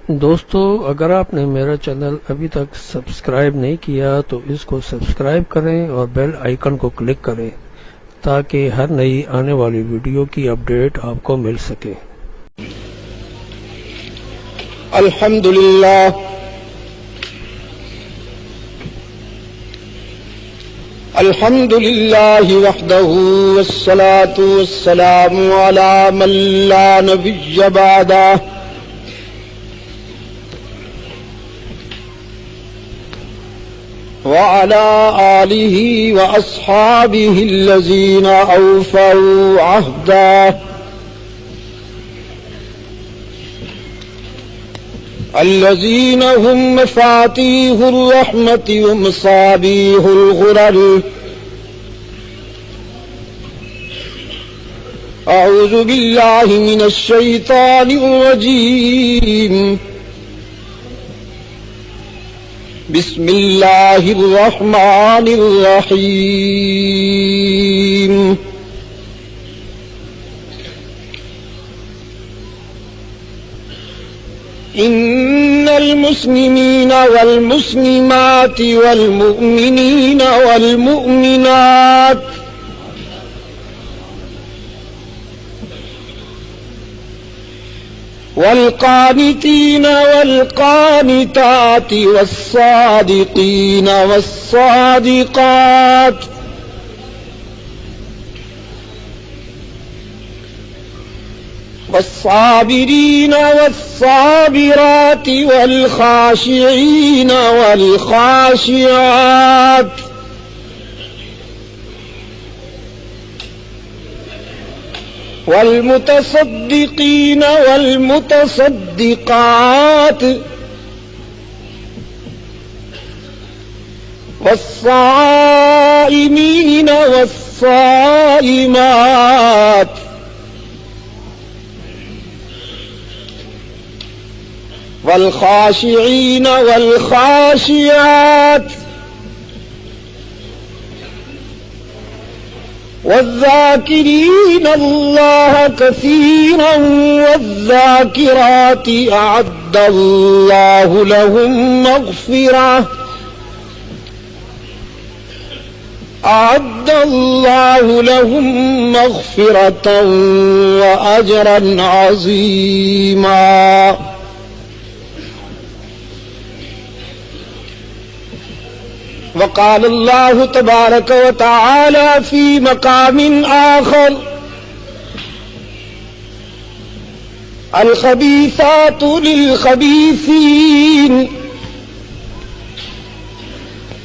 دوستو، اگر آپ نے میرا چینل ابھی تک سبسکرائب نہیں کیا تو اس کو سبسکرائب کریں اور بیل آئیکن کو کلک کریں تاکہ ہر نئی آنے والی ویڈیو کی اپڈیٹ آپ کو مل سکے۔ الحمدللہ الحمدللہ وحدہ والصلاة والسلام علی من لا نبی بعدہ وعلى آلہ واصحابہ الذین اوفوا عہدہ الذین هم مفاتیح الرحمة ومصابیح الغرر۔ اعوذ باللہ من الشیطان الرجیم، بسم اللہ الرحمن الرحیم۔ ان المسلمین والمسلمات والمؤمنین والمؤمنات والقانتین والقانتات والصادقین والصادقات والصابرین والصابرات والخاشعین والخاشعات والمتصدقین والمتصدقات والصائمین والصائمات والخاشعین والخاشعات والذاکرین اللہ کثیرا والذاکرات اعد اللہ لهم مغفرہ اعد اللہ لهم مغفرة واجرا عظیما۔ وقال اللہ تبارک وتعالی فی مقام آخر، الخبیثات للخبیثین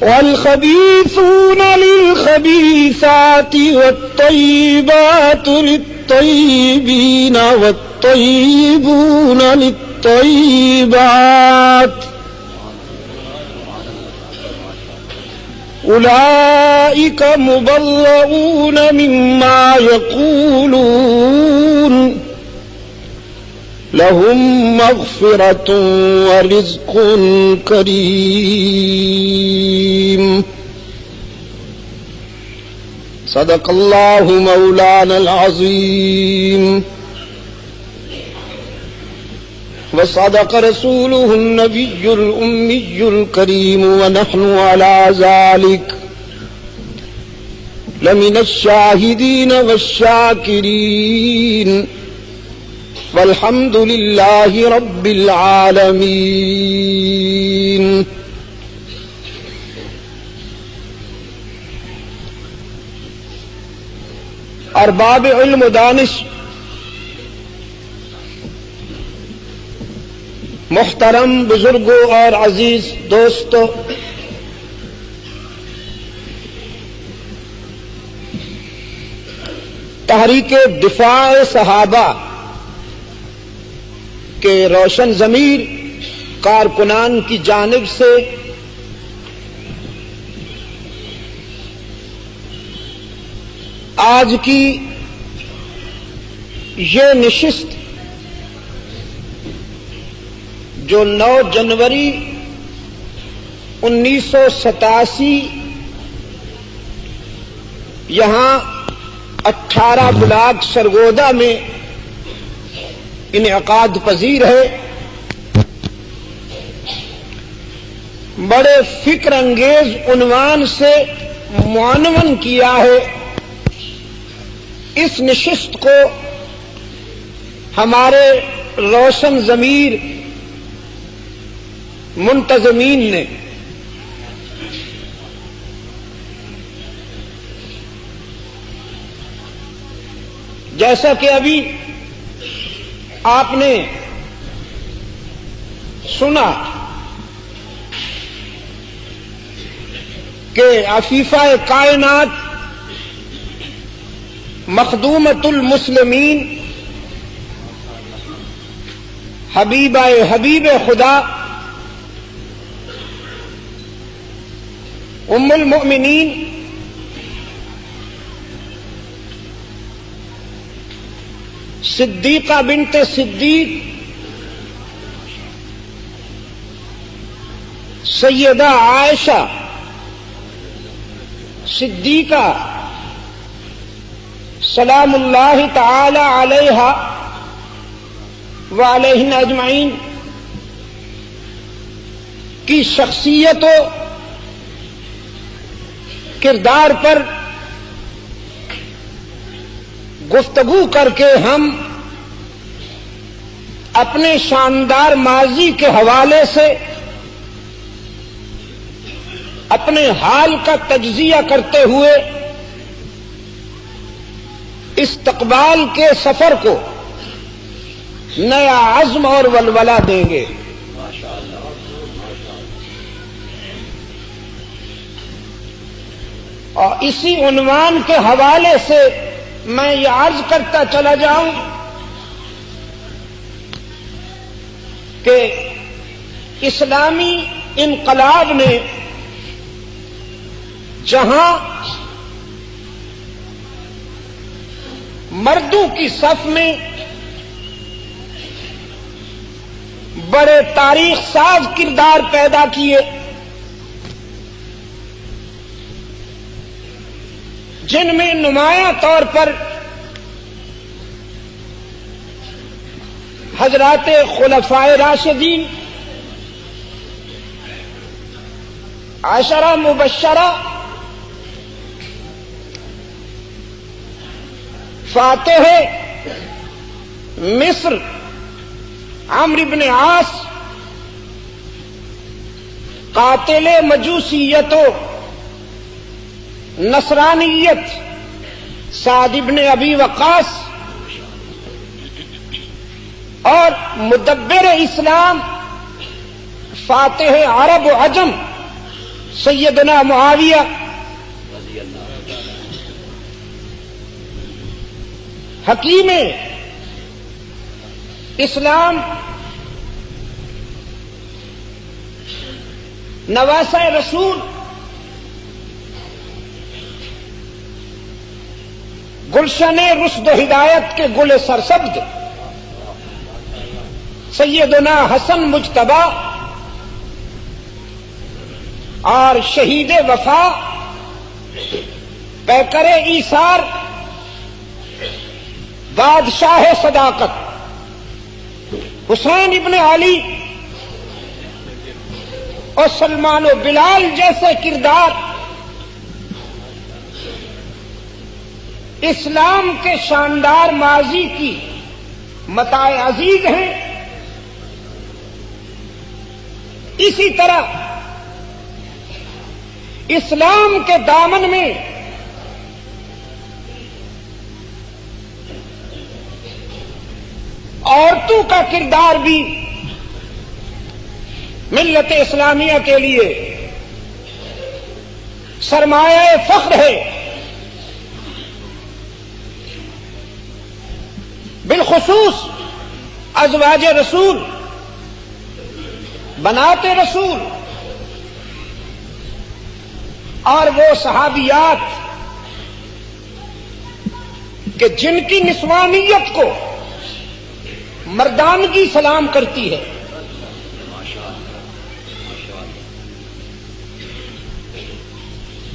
والخبیثون للخبیثات والطیبات للطیبین والطیبون للطیبات اولئک مبرؤون مما یقولون لهم مغفرة ورزق کریم۔ صدق اللہ مولانا العظیم وصدق رسوله النبی الأمی الکریم ونحن على ذلك لمن الشاہدین والشاکرین والحمد للہ رب العالمین۔ ارباب علم و دانش، محترم بزرگوں اور عزیز دوستو، تحریک دفاع صحابہ کے روشن ضمیر کارکنان کی جانب سے آج کی یہ نشست جو 9 جنوری 1987 یہاں 18 بلاک سرگودا میں انعقاد پذیر ہے، بڑے فکر انگیز عنوان سے معنون کیا ہے۔ اس نشست کو ہمارے روشن ضمیر منتظمین نے جیسا کہ ابھی آپ نے سنا کہ عفیفہ کائنات مخدومۃ المسلمین حبیب خدا ام المؤمنین صدیقہ بنت صدیق سیدہ عائشہ صدیقہ سلام اللہ تعالی علیہا وعلیہن اجمعین کی شخصیت و کردار پر گفتگو کر کے ہم اپنے شاندار ماضی کے حوالے سے اپنے حال کا تجزیہ کرتے ہوئے استقبال کے سفر کو نیا عزم اور ولولہ دیں گے۔ اور اسی عنوان کے حوالے سے میں یہ عرض کرتا چلا جاؤں کہ اسلامی انقلاب نے جہاں مردوں کی صف میں بڑے تاریخ ساز کردار پیدا کیے، جن میں نمایاں طور پر حضرات خلفائے راشدین، عشرہ مبشرہ، فاتح مصر عمرو بن عاص، قاتل مجوسیت و نصرانیت سعد بن ابی وقاص، اور مدبر اسلام فاتح عرب و عجم سیدنا معاویہ، حکیم اسلام نواسہ رسول گلشن رشد و ہدایت کے گل سرسبز سیدنا حسن مجتبی، اور شہید وفا پیکر ایثار بادشاہ صداقت حسین ابن علی اور سلمان و بلال جیسے کردار اسلام کے شاندار ماضی کی متاع عزیز ہیں۔ اسی طرح اسلام کے دامن میں عورتوں کا کردار بھی ملت اسلامیہ کے لیے سرمایہ فخر ہے۔ بالخصوص ازواج رسول، بنات رسول، اور وہ صحابیات کہ جن کی نسوانیت کو مردانگی سلام کرتی ہے،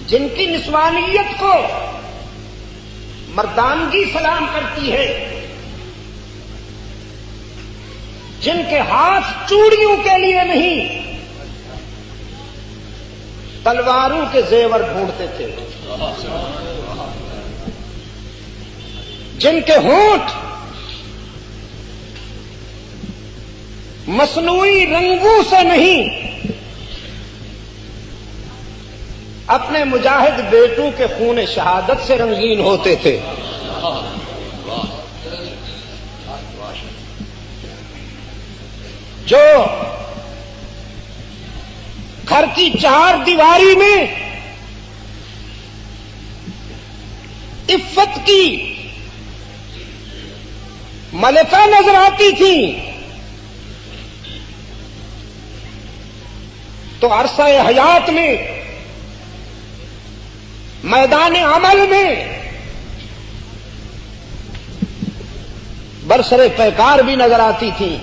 جن کی نسوانیت کو مردانگی سلام کرتی ہے، جن کے ہاتھ چوڑیوں کے لیے نہیں تلواروں کے زیور ڈھونڈتے تھے، جن کے ہونٹ مصنوعی رنگوں سے نہیں اپنے مجاہد بیٹوں کے خون شہادت سے رنگین ہوتے تھے۔ جو گھر کی چار دیواری میں عفت کی ملکہ نظر آتی تھی، تو عرصہ حیات میں میدان عمل میں برسر پیکار بھی نظر آتی تھی۔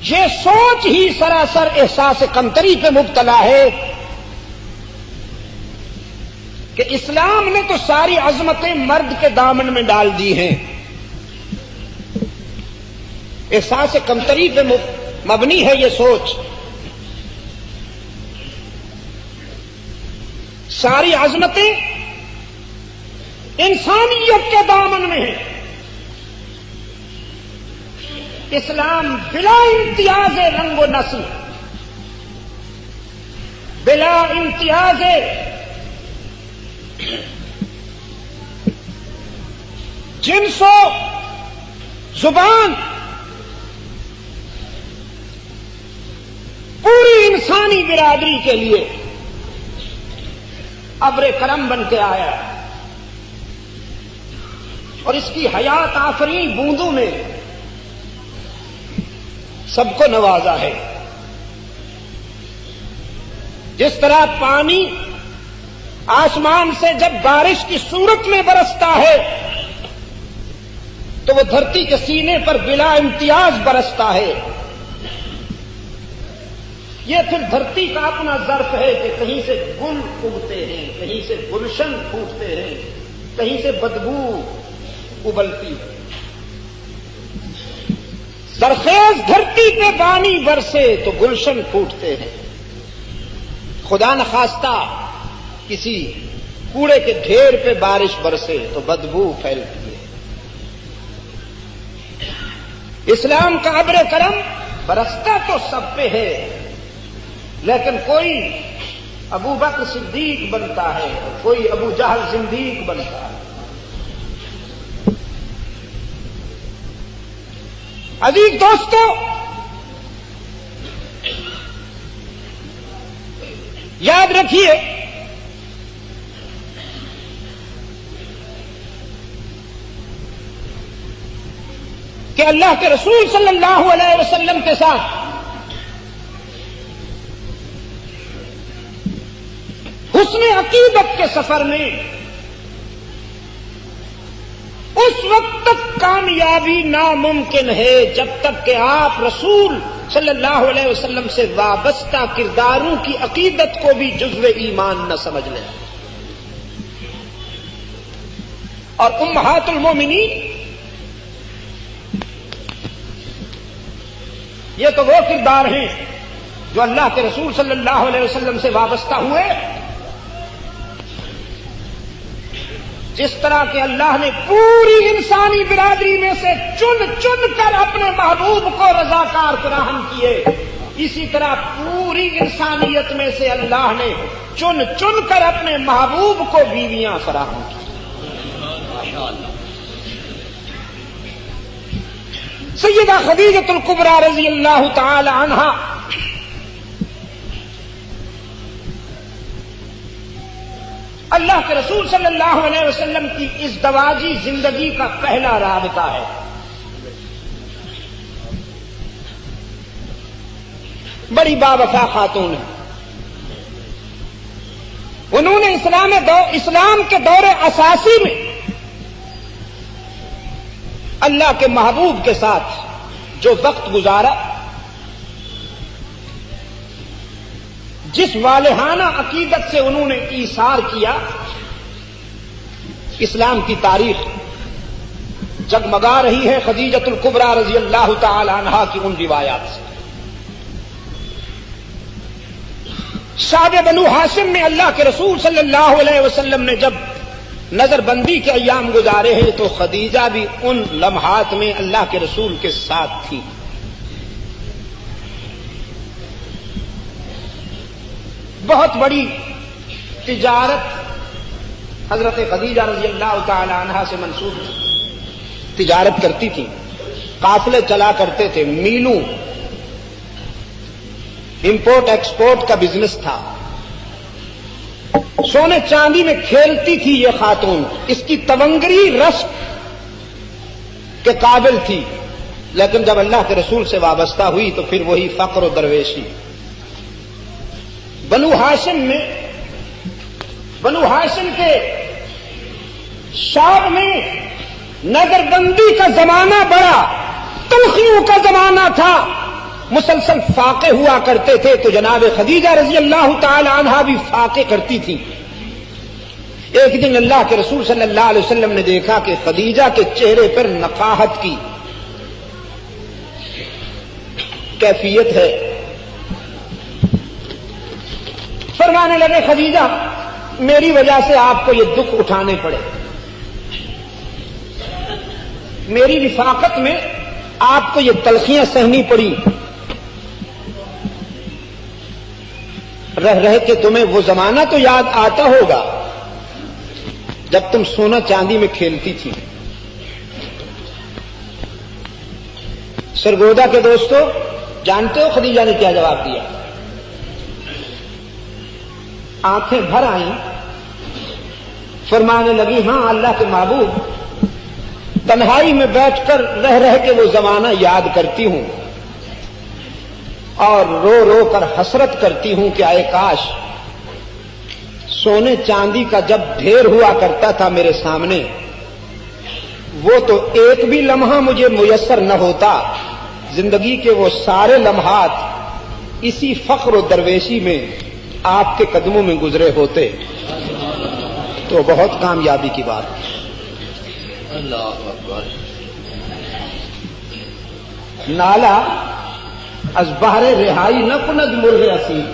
یہ سوچ ہی سراسر احساس کمتری پہ مبتلا ہے کہ اسلام نے تو ساری عظمتیں مرد کے دامن میں ڈال دی ہیں۔ احساس کمتری پہ مبنی ہے یہ سوچ۔ ساری عظمتیں انسانیت کے دامن میں ہیں۔ اسلام بلا امتیاز رنگ و نسل، بلا امتیاز جنس و زبان پوری انسانی برادری کے لیے ابر کرم بن کے آیا، اور اس کی حیات آفرین بوندوں نے سب کو نوازا ہے۔ جس طرح پانی آسمان سے جب بارش کی صورت میں برستا ہے تو وہ دھرتی کے سینے پر بلا امتیاز برستا ہے، یہ پھر دھرتی کا اپنا ظرف ہے کہ کہیں سے گل اگتے ہیں، کہیں سے گلشن پھوٹتے ہیں، کہیں سے بدبو ابلتی ہے۔ سرخیز دھرتی پہ پانی برسے تو گلشن پھوٹتے ہیں، خدا نخواستہ کسی کوڑے کے ڈھیر پہ بارش برسے تو بدبو پھیلتی ہے۔ اسلام کا ابر کرم برستا تو سب پہ ہے، لیکن کوئی ابو بکر صدیق بنتا ہے اور کوئی ابو جہل زندیق بنتا ہے۔ عزیز دوستو، یاد رکھیے کہ اللہ کے رسول صلی اللہ علیہ وسلم کے ساتھ حسن عقیدت کے سفر میں اس وقت تک کامیابی ناممکن ہے جب تک کہ آپ رسول صلی اللہ علیہ وسلم سے وابستہ کرداروں کی عقیدت کو بھی جزو ایمان نہ سمجھ لیں۔ اور امہات المومنین یہ تو وہ کردار ہیں جو اللہ کے رسول صلی اللہ علیہ وسلم سے وابستہ ہوئے، جس طرح کہ اللہ نے پوری انسانی برادری میں سے چن چن کر اپنے محبوب کو رضاکار فراہم کیے، اسی طرح پوری انسانیت میں سے اللہ نے چن چن کر اپنے محبوب کو بیویاں فراہم کی۔ سیدہ خدیجہ الکبریٰ رضی اللہ تعالی عنہا اللہ کے رسول صلی اللہ علیہ وسلم کی ازدواجی زندگی کا پہلا رابطہ ہے۔ بڑی باوفا خاتون ہے، انہوں نے اسلام کے دور اساسی میں اللہ کے محبوب کے ساتھ جو وقت گزارا، جس والہانہ عقیدت سے انہوں نے ایثار کیا، اسلام کی تاریخ جگمگا رہی ہے خدیجہ الکبریٰ رضی اللہ تعالی عنہا کی ان روایات سے۔ شعب بنو ہاشم میں اللہ کے رسول صلی اللہ علیہ وسلم نے جب نظر بندی کے ایام گزارے ہیں تو خدیجہ بھی ان لمحات میں اللہ کے رسول کے ساتھ تھی. بہت بڑی تجارت حضرت خدیجہ رضی اللہ تعالی عنہا سے منسوب تجارت کرتی تھی. قافلے چلا کرتے تھے, میلوں امپورٹ ایکسپورٹ کا بزنس تھا. سونے چاندی میں کھیلتی تھی یہ خاتون, اس کی تونگری رشک کے قابل تھی, لیکن جب اللہ کے رسول سے وابستہ ہوئی تو پھر وہی فقر و درویشی. بنو ہاشم کے شعب میں نظر بندی کا زمانہ بڑا تلخیوں کا زمانہ تھا, مسلسل فاقے ہوا کرتے تھے. تو جناب خدیجہ رضی اللہ تعالی عنہا بھی فاقے کرتی تھی. ایک دن اللہ کے رسول صلی اللہ علیہ وسلم نے دیکھا کہ خدیجہ کے چہرے پر نقاہت کی کیفیت ہے. فرمانے لگے خدیجہ میری وجہ سے آپ کو یہ دکھ اٹھانے پڑے, میری رفاقت میں آپ کو یہ تلخیاں سہنی پڑی, رہ کے تمہیں وہ زمانہ تو یاد آتا ہوگا جب تم سونا چاندی میں کھیلتی تھی. سرگودا کے دوستو, جانتے ہو خدیجہ نے کیا جواب دیا؟ آنکھیں بھر آئیں, فرمانے لگی ہاں اللہ کے محبوب, تنہائی میں بیٹھ کر رہ کے وہ زمانہ یاد کرتی ہوں اور رو رو کر حسرت کرتی ہوں کہ آئے کاش سونے چاندی کا جب ڈھیر ہوا کرتا تھا میرے سامنے, وہ تو ایک بھی لمحہ مجھے میسر نہ ہوتا, زندگی کے وہ سارے لمحات اسی فخر و درویشی میں آپ کے قدموں میں گزرے ہوتے تو بہت کامیابی کی بات. اللہ اکبر. نالا از بہر رہائی نہ کند مرغ اسیر.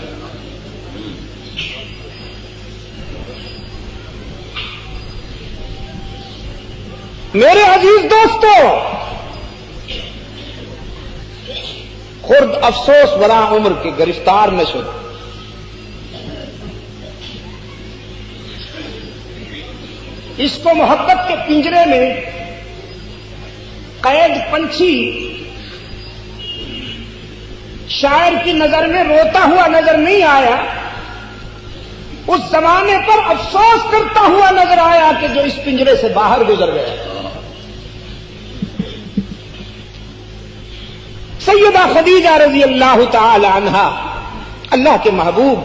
میرے عزیز دوستو, خرد افسوس برا عمر کے گرفتار نہ شد. اس کو محبت کے پنجرے میں قید پنچھی شاعر کی نظر میں روتا ہوا نظر نہیں آیا, اس زمانے پر افسوس کرتا ہوا نظر آیا کہ جو اس پنجرے سے باہر گزر گیا. سیدہ خدیجہ رضی اللہ تعالی عنہا اللہ کے محبوب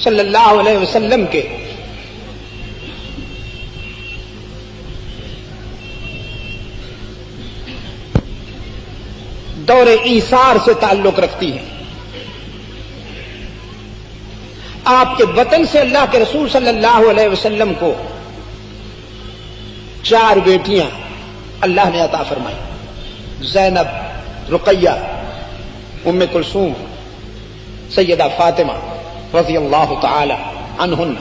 صلی اللہ علیہ وسلم کے دور ایثار سے تعلق رکھتی ہیں. آپ کے وطن سے اللہ کے رسول صلی اللہ علیہ وسلم کو 4 بیٹیاں اللہ نے عطا فرمائی, زینب, رقیہ, ام کلثوم, سیدہ فاطمہ رضی اللہ تعالی عنہن.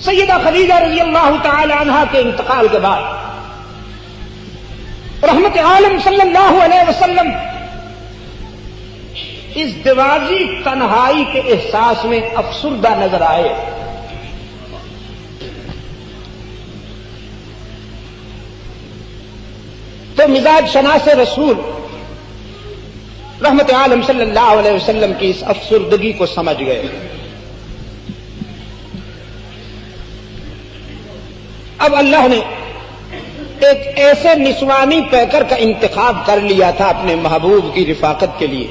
سیدہ خدیجہ رضی اللہ تعالی عنہا کے انتقال کے بعد رحمت عالم صلی اللہ علیہ وسلم اس دیواغی تنہائی کے احساس میں افسردہ نظر آئے. تو مزاج شناس رسول رحمت عالم صلی اللہ علیہ وسلم کی اس افسردگی کو سمجھ گئے. اب اللہ نے ایک ایسے نسوانی پیکر کا انتخاب کر لیا تھا اپنے محبوب کی رفاقت کے لیے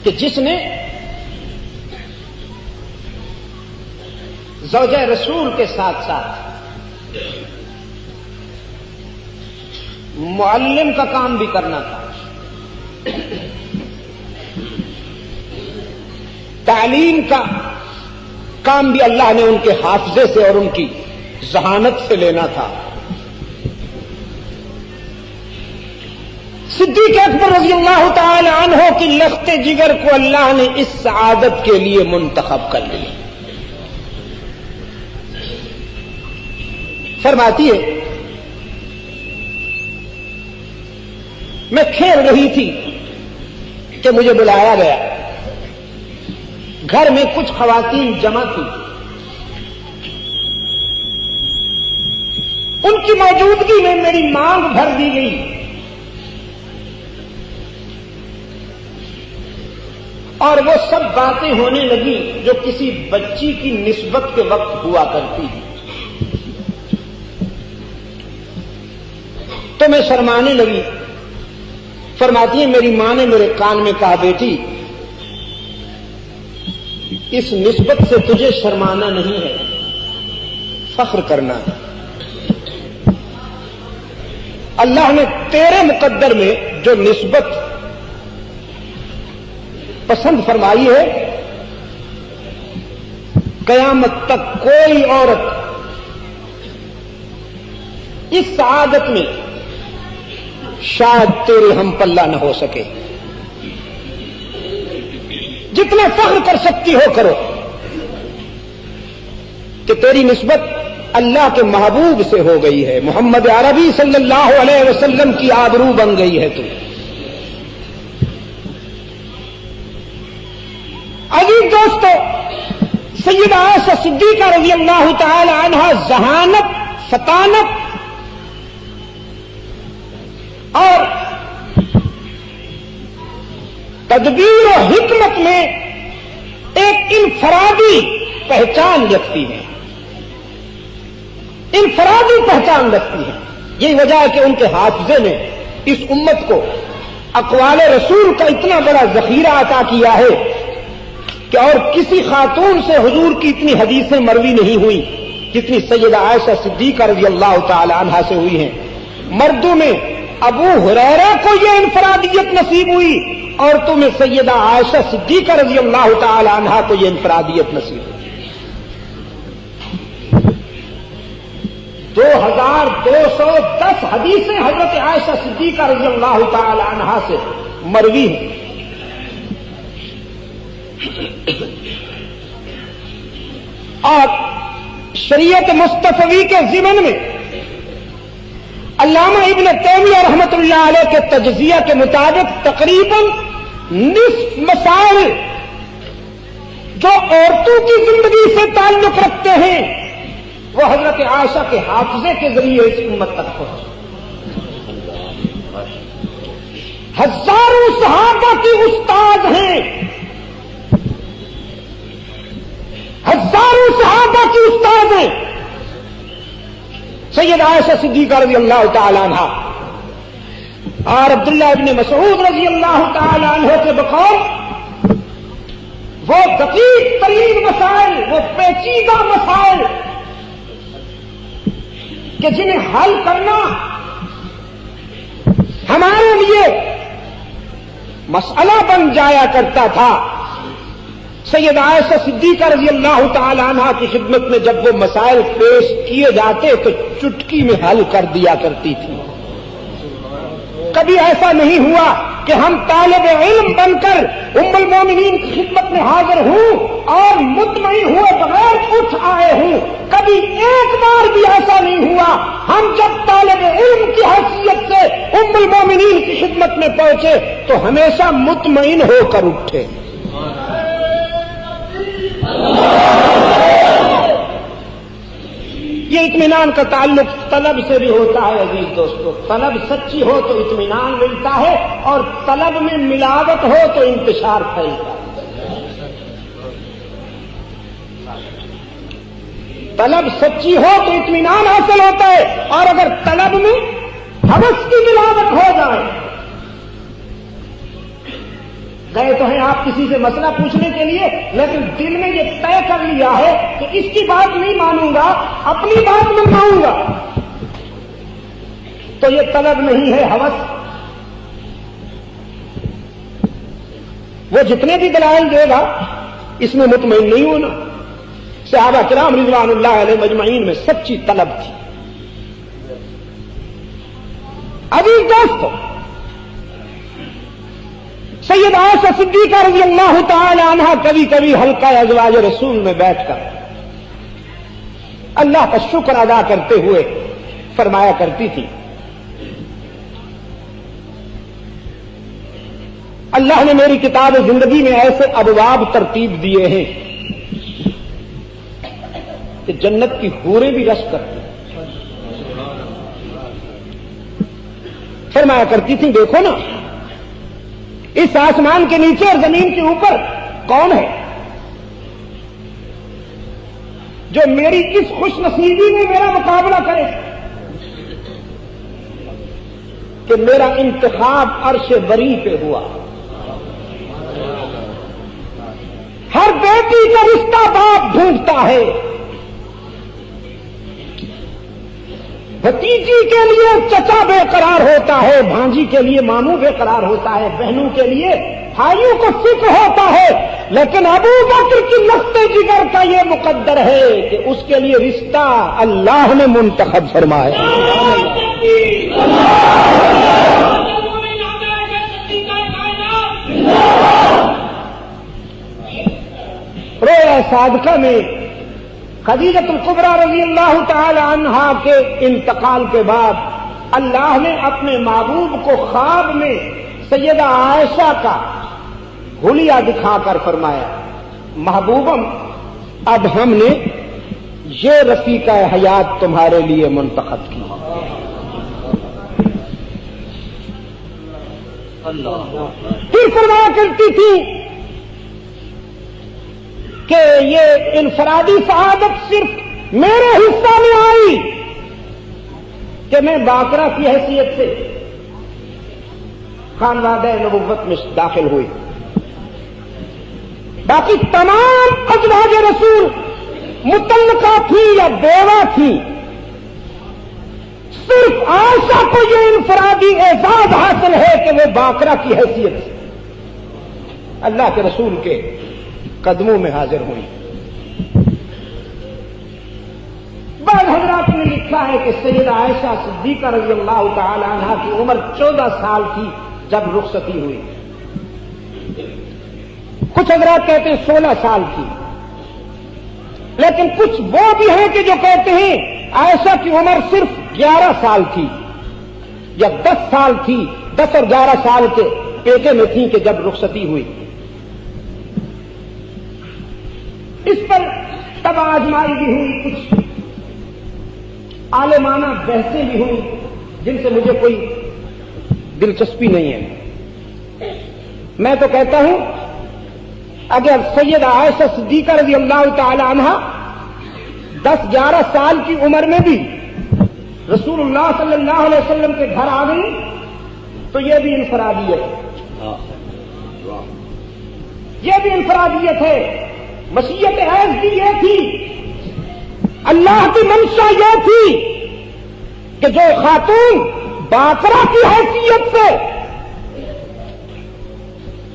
کہ جس نے زوجہ رسول کے ساتھ ساتھ معلم کا کام بھی کرنا تھا, تعلیم کا کام بھی اللہ نے ان کے حافظے سے اور ان کی ذہانت سے لینا تھا. صدیق اکبر رضی اللہ تعالی عنہ کی لخت جگر کو اللہ نے اس سعادت کے لیے منتخب کر لیا. فرماتی ہے میں کھیل رہی تھی کہ مجھے بلایا گیا. گھر میں کچھ خواتین جمع تھی. ان کی موجودگی میں میری مانگ بھر دی گئی اور وہ سب باتیں ہونے لگی جو کسی بچی کی نسبت کے وقت ہوا کرتی ہے. تو میں شرمانے لگی. فرماتی ہے میری ماں نے میرے کان میں کہا بیٹی اس نسبت سے تجھے شرمانا نہیں ہے، فخر کرنا ہے. اللہ نے تیرے مقدر میں جو نسبت پسند فرمائی ہے قیامت تک کوئی عورت اس سعادت میں شاید تیرے ہم پلہ نہ ہو سکے. جتنا فخر کر سکتی ہو کرو کہ تیری نسبت اللہ کے محبوب سے ہو گئی ہے، محمد عربی صلی اللہ علیہ وسلم کی آبرو بن گئی ہے. تو عزیز دوستو، سیدہ عائشہ صدیقہ رضی اللہ تعالی عنہا ذہانت، فطانت اور تدبیر و حکمت میں ایک انفرادی پہچان رکھتی ہے. انفرادی پہچان رکھتی ہے. یہی وجہ ہے کہ ان کے حافظے میں اس امت کو اقوال رسول کا اتنا بڑا ذخیرہ عطا کیا ہے کہ اور کسی خاتون سے حضور کی اتنی حدیثیں مروی نہیں ہوئی جتنی سیدہ عائشہ صدیقہ رضی اللہ تعالی عنہا سے ہوئی ہیں. مردوں میں ابو ہریرہ کو یہ انفرادیت نصیب ہوئی، عورتوں میں سیدہ عائشہ صدیقہ رضی اللہ تعالی عنہا کو یہ انفرادیت نصیب ہوئی. 2210 حدیثیں حضرت عائشہ صدیقہ رضی اللہ تعالی عنہا سے مروی ہیں. اور شریعت مصطفی کے ضمن میں علامہ ابن تیمیہ رحمۃ اللہ علیہ کے تجزیہ کے مطابق تقریباً نصف مسائل جو عورتوں کی زندگی سے تعلق رکھتے ہیں وہ حضرت عائشہ کے حافظے کے ذریعے اس امت تک پہنچے. ہزاروں صحابہ کی استاد ہیں، ہزاروں صحابہ کی استاد ہیں سید عائشہ صدیقہ رضی اللہ تعالی عنہ. اور عبداللہ ابن مسعود رضی اللہ تعالی عنہ کے بقول وہ دقیق ترین مسائل، وہ پیچیدہ مسائل کہ جنہیں حل کرنا ہمارے لیے مسئلہ بن جایا کرتا تھا، سید عائشہ صدیقہ رضی اللہ تعالی عنہ کی خدمت میں جب وہ مسائل پیش کیے جاتے تو چٹکی میں حل کر دیا کرتی تھی. کبھی ایسا نہیں ہوا کہ ہم طالب علم بن کر ام المومنین کی خدمت میں حاضر ہوں اور مطمئن ہوئے بغیر اٹھ آئے ہوں. کبھی ایک بار بھی ایسا نہیں ہوا. ہم جب طالب علم کی حیثیت سے ام المومنین کی خدمت میں پہنچے تو ہمیشہ مطمئن ہو کر اٹھے. یہ اطمینان کا تعلق طلب سے بھی ہوتا ہے. عزیز دوستو، طلب سچی ہو تو اطمینان ملتا ہے اور طلب میں ملاوٹ ہو تو انتشار پھیلتا ہے. طلب سچی ہو تو اطمینان حاصل ہوتا ہے اور اگر طلب میں ہوس کی ملاوٹ ہو جائے. گئے تو ہیں آپ کسی سے مسئلہ پوچھنے کے لیے، لیکن دل میں یہ طے کر لیا ہے کہ اس کی بات نہیں مانوں گا، اپنی بات منواؤں گا، تو یہ طلب نہیں ہے، ہوس. وہ جتنے بھی دلائل دے گا اس میں مطمئن نہیں ہونا. صحابہ کرام رضوان اللہ علیہ مجمعین میں سچی طلب تھی. عزیز دوستو، سید عائشہ صدیقہ رضی اللہ تعالی عنہا کبھی کبھی حلقہ ازواج رسول میں بیٹھ کر اللہ کا شکر ادا کرتے ہوئے فرمایا کرتی تھی، اللہ نے میری کتاب زندگی میں ایسے ابواب ترتیب دیے ہیں کہ جنت کی حوریں بھی رش کرتی ہیں۔ فرمایا کرتی تھی دیکھو نا، اس آسمان کے نیچے اور زمین کے اوپر کون ہے جو میری اس خوش نصیبی میں میرا مقابلہ کرے کہ میرا انتخاب عرش بری پہ ہوا۔ ہر بیٹی کا رشتہ باپ ڈھونڈتا ہے، بھتیجی کے لیے چچا بے قرار ہوتا ہے، بھانجی کے لیے ماموں بے قرار ہوتا ہے، بہنوں کے لیے بھائیوں کو فکر ہوتا ہے، لیکن ابو بکر کی لخت جگر کا یہ مقدر ہے کہ اس کے لیے رشتہ اللہ نے منتخب فرمایا۔ رویا صادقہ میں خدیجۃ الکبریٰ رضی اللہ تعالی عنہا کے انتقال کے بعد اللہ نے اپنے محبوب کو خواب میں سیدہ عائشہ کا حلیہ دکھا کر فرمایا، محبوبم اب ہم نے یہ رفیقہ حیات تمہارے لیے منتخب کی۔ پھر فرمایا کرتی تھی کہ یہ انفرادی سعادت صرف میرے حصہ میں آئی کہ میں باقرہ کی حیثیت سے خانوادہ نبوت میں داخل ہوئی، باقی تمام ازواج رسول مطلقہ تھی یا بیوہ تھی، صرف عائشہ کو یہ انفرادی اعزاز حاصل ہے کہ وہ باقرہ کی حیثیت سے اللہ کے رسول کے قدموں میں حاضر ہوئی۔ بعض حضرات نے لکھا ہے کہ سیدہ عائشہ صدیقہ رضی اللہ تعالی عنہا کی عمر 14 سال تھی جب رخصتی ہوئی، کچھ حضرات کہتے ہیں 16 سال کی، لیکن کچھ وہ بھی ہیں کہ جو کہتے ہیں عائشہ کی عمر صرف 11 سال تھی یا 10 سال تھی، 10 اور 11 سال کے پیٹے میں تھی کہ جب رخصتی ہوئی۔ اس پر تب آزمائی بھی ہوئی، کچھ عالمانہ بحثیں بھی ہوئی جن سے مجھے کوئی دلچسپی نہیں ہے۔ میں تو کہتا ہوں اگر سیدہ عائشہ صدیقہ رضی اللہ تعالی عنہا 10-11 سال کی عمر میں بھی رسول اللہ صلی اللہ علیہ وسلم کے گھر آ گئی تو یہ بھی انفرادیت، یہ بھی انفرادیت ہے۔ وصیت عز بھی یہ تھی، اللہ کی منشا یہ تھی کہ جو خاتون باقرہ کی حیثیت سے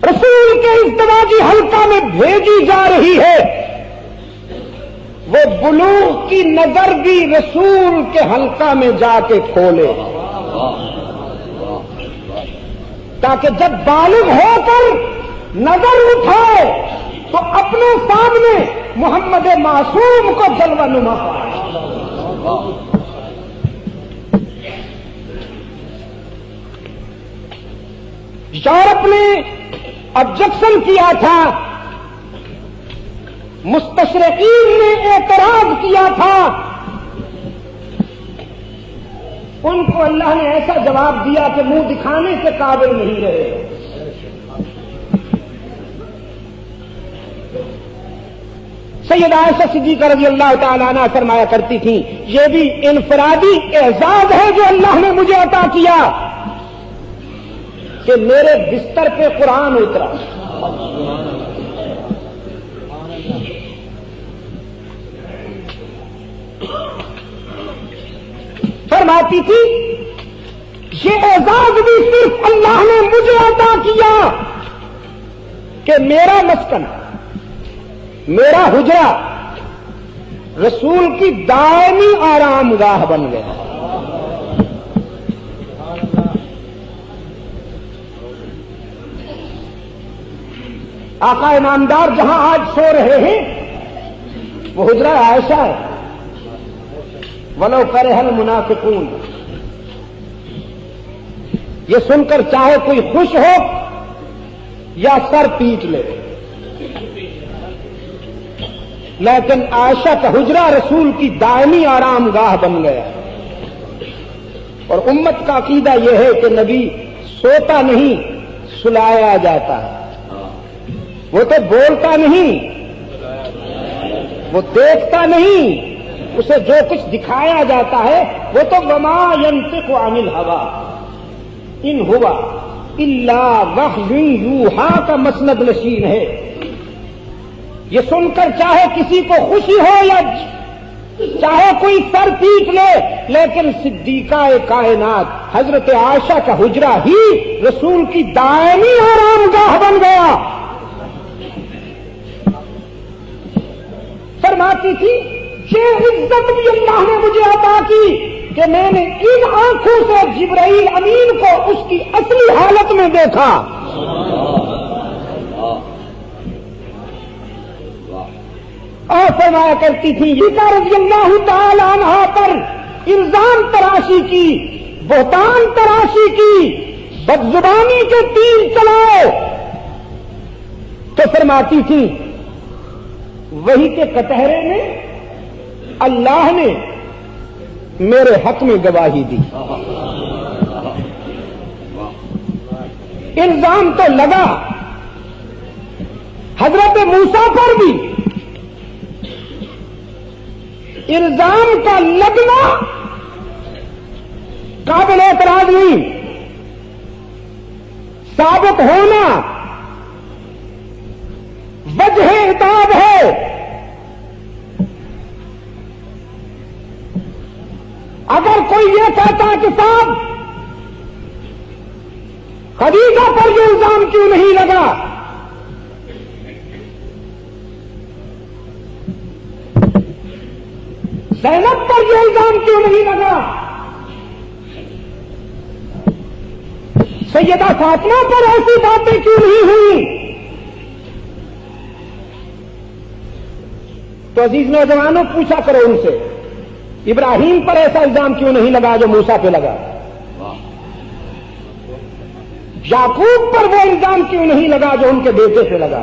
رسول کے ازدواجی حلقہ میں بھیجی جا رہی ہے وہ بلوغ کی نظر بھی رسول کے حلقہ میں جا کے کھولے، تاکہ جب بالغ ہو کر نظر اٹھائے تو اپنے سامنے محمد معصوم کو جلوہ نما پائے۔ یورپ نے آبجیکشن کیا تھا، مستشرقین نے اعتراض کیا تھا، ان کو اللہ نے ایسا جواب دیا کہ منہ دکھانے کے قابل نہیں رہے۔ سیدہ عائشہ صدیقہ رضی اللہ تعالی عنہا فرمایا کرتی تھیں یہ بھی انفرادی اعزاز ہے جو اللہ نے مجھے عطا کیا کہ میرے بستر پہ قرآن اترا۔ فرماتی تھی یہ اعزاز بھی صرف اللہ نے مجھے عطا کیا کہ میرا مسکن، میرا حجرہ رسول کی دائمی آرام گاہ بن گیا۔ آقا نامدار جہاں آج سو رہے ہیں وہ حجرہ عائشہ ہے. ولو کرہ المنافقون. یہ سن کر چاہے کوئی خوش ہو یا سر پیٹ لے، لیکن عائشہ کا حجرہ رسول کی دائمی آرام گاہ بن گیا. اور امت کا عقیدہ یہ ہے کہ نبی سوتا نہیں، سلایا جاتا ہے. وہ تو بولتا نہیں، وہ دیکھتا نہیں، اسے جو کچھ دکھایا جاتا ہے وہ تو وما ينطق عن الهوى ان ہوا الا وحی یوحا کا مسند نشین ہے. یہ سن کر چاہے کسی کو خوشی ہو یا چاہے کوئی سر پیٹ لے، لیکن صدیقہ کائنات حضرت عائشہ کا حجرہ ہی رسول کی دائمی آرام گاہ بن گیا. فرماتی تھی یہ عزت بھی اللہ نے مجھے عطا کی کہ میں نے ان آنکھوں سے جبرائیل امین کو اس کی اصلی حالت میں دیکھا. اور فرمایا کرتی تھی یہ رضی اللہ تعالی عنہ پر الزام تراشی کی، بہتان تراشی کی، بدزبانی کے تیر چلائے تو فرماتی تھی وہی کے کٹہرے میں اللہ نے میرے حق میں گواہی دی. الزام تو لگا حضرت موسیٰ پر بھی. الزام کا لگنا قابل اعتراض نہیں، ثابت ہونا وجہ عتاب ہے. اگر کوئی یہ کہتا کہ صاحب خدیجہ پر یہ الزام کیوں نہیں لگا، زینب پر یہ الزام کیوں نہیں لگا، سیدہ فاطمہ پر ایسی باتیں کیوں نہیں ہوئی، تو عزیز نوجوانوں پوچھا کرو ان سے ابراہیم پر ایسا الزام کیوں نہیں لگا جو موسیٰ پہ لگا، یعقوب پر وہ الزام کیوں نہیں لگا جو ان کے بیٹے پہ لگا،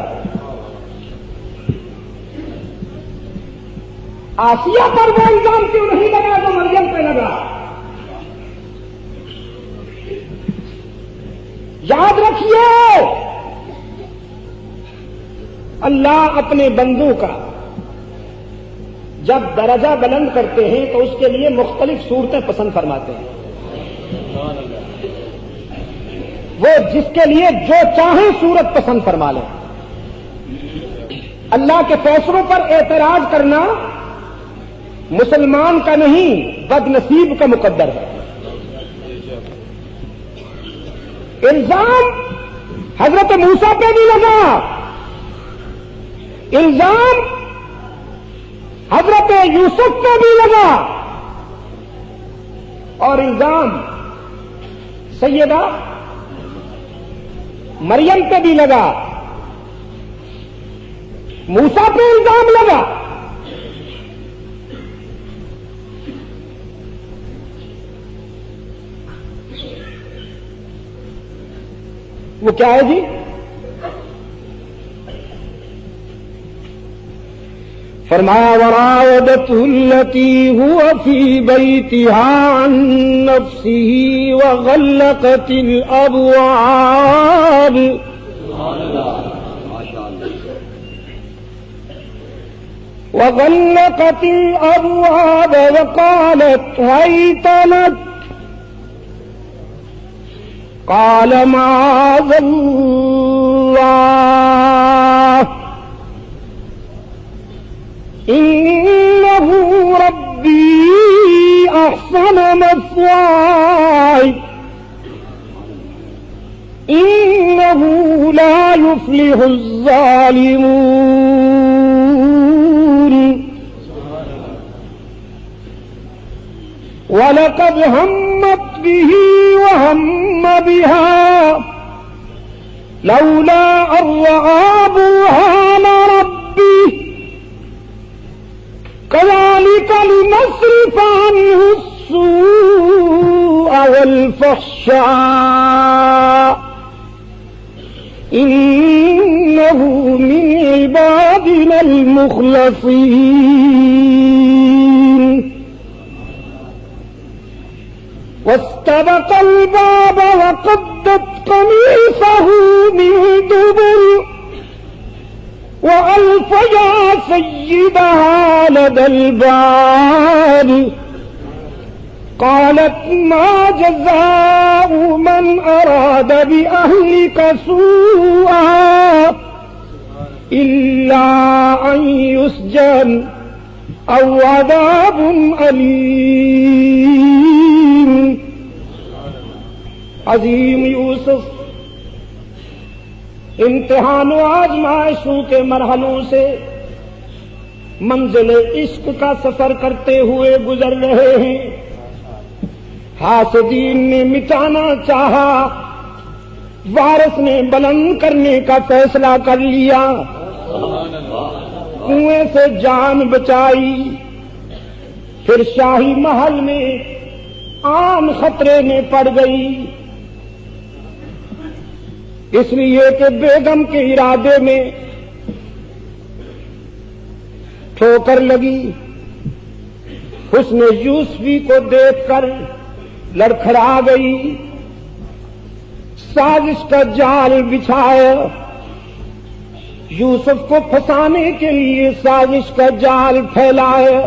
آسیہ پر وہ الزام کیوں نہیں لگا جو مریم پہ لگا. یاد رکھیے اللہ اپنے بندوں کا جب درجہ بلند کرتے ہیں تو اس کے لیے مختلف صورتیں پسند فرماتے ہیں. وہ جس کے لیے جو چاہیں صورت پسند فرما لیں. اللہ کے فیصلوں پر اعتراض کرنا مسلمان کا نہیں بد نصیب کا مقدر ہے. الزام حضرت موسیٰ پہ بھی لگا، الزام حضرت یوسف پہ بھی لگا، اور الزام سیدہ مریم پہ بھی لگا، موسیٰ پہ الزام لگا. وہ کیا ہے جی؟ فرمایا وراودته التي هو في بيتها عن نفسه وغلقت الابواب. وغلقت الابواب وقالت هيت لك قال معاذ الله إنه ربي أحسن مثواي إنه لا يفلح الظالمون. ولقد همت به وهم بها لولا أن رأى برهان ربه كذلك لنصرف عنه السوء والفحشاء إنه من عبادنا المخلصين واستبق الباب وقدت قميصه من دبر وألف يا سيدها لدى الباب قالت ما جزاء من أراد بأهلك سوءا إلا أن يسجن أو عذاب أليم. عظیم یوسف امتحان و آزمائشوں کے مرحلوں سے منزل عشق کا سفر کرتے ہوئے گزر رہے ہیں. حاسدین نے مٹانا چاہا، وارث نے بلند کرنے کا فیصلہ کر لیا، کنویں سے جان بچائی، پھر شاہی محل میں عام خطرے میں پڑ گئی، اس لیے کہ بیگم کے ارادے میں ٹھوکر لگی. حسن یوسفی کو دیکھ کر لڑکھڑا گئی، سازش کا جال بچھایا، یوسف کو پھنسانے کے لیے سازش کا جال پھیلایا.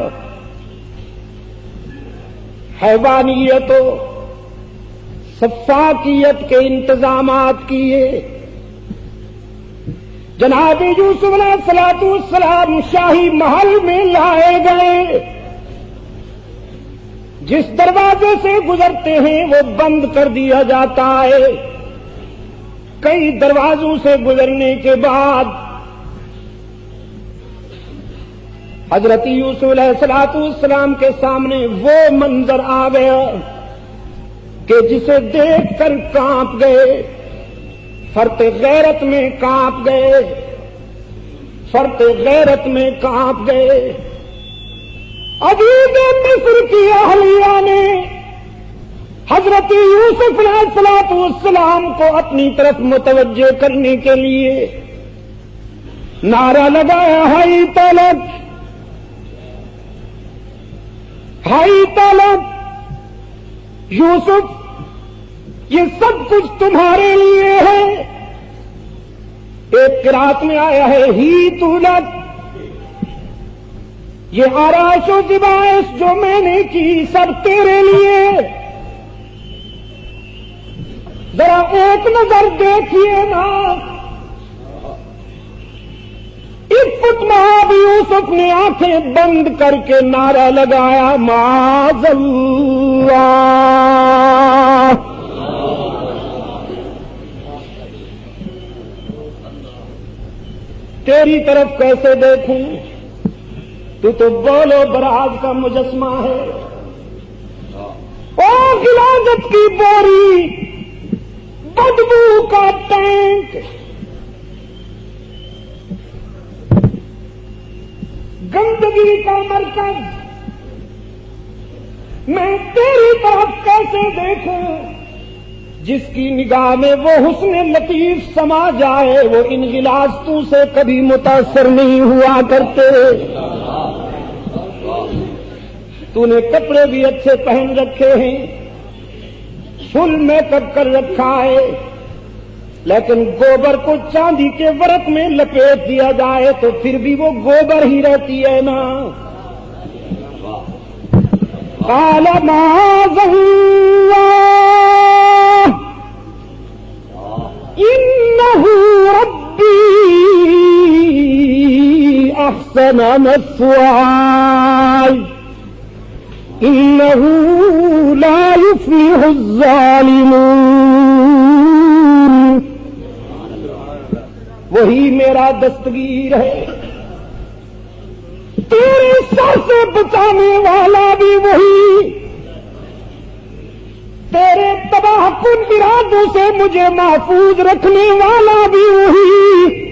حیوانیت و سفاکیت کے انتظامات کیے. جناب یوسف علیہ السلام شاہی محل میں لائے گئے. جس دروازے سے گزرتے ہیں وہ بند کر دیا جاتا ہے. کئی دروازوں سے گزرنے کے بعد حضرت یوسف علیہ السلام کے سامنے وہ منظر آ گیا کہ جسے دیکھ کر کانپ گئے، فرط غیرت میں کانپ گئے، فرط غیرت میں کانپ گئے. عزیز مصر کی اہلیہ نے حضرت یوسف علیہ السلام کو اپنی طرف متوجہ کرنے کے لیے نعرہ لگایا، ہائی طلب، ہائی طلب، یوسف یہ سب کچھ تمہارے لیے ہے. ایک قرات میں آیا ہے ہی طلب، یہ آرائش و زبائش جو میں نے کی سب تیرے لیے. ذرا ایک نظر دیکھیے نا. اس فتماب یوسف نے آنکھیں بند کر کے نعرہ لگایا، معاذ اللہ، تیری طرف کیسے دیکھوں، تو بولو براز کا مجسمہ ہے. او غلاظت کی بوری، بدبو کا ٹینک، گندگی کا مرکز، میں تیری طرف کیسے دیکھوں جس کی نگاہ میں وہ حسن لطیف سما جائے. وہ ان غلاظتوں سے کبھی متاثر نہیں ہوا کرتے. تو نے کپڑے بھی اچھے پہن رکھے ہیں، فل میک اپ کر رکھا ہے، لیکن گوبر کو چاندی کے ورق میں لپیٹ دیا جائے تو پھر بھی وہ گوبر ہی رہتی ہے نا. قال معاذ اللہ انہ ربی احسن مثواي انہ لا يفلح الظالمون. وہی میرا دستگیر ہے، تیرے سر سے بچانے والا بھی وہی، تیرے تباہ ان ارادوں سے مجھے محفوظ رکھنے والا بھی وہی،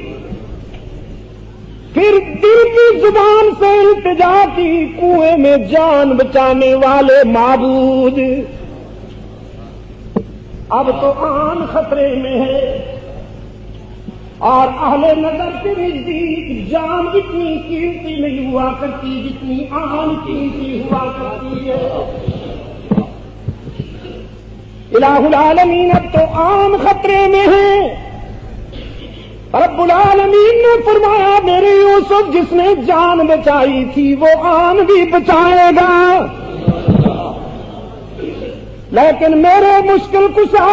پھر دل کی زبان سے التجا کی کنویں میں جان بچانے والے معبود اب تو آن خطرے میں ہے، اور اہل نظر کے نزدیک جان اتنی قیمتی نہیں ہوا کرتی جتنی آن قیمتی ہوا کرتی ہے۔ الہ العالمین اب تو آن خطرے میں ہے۔ رب العالمین نے فرمایا میرے یوسف جس نے جان بچائی تھی وہ آن بھی بچائے گا، لیکن میرے مشکل کشا،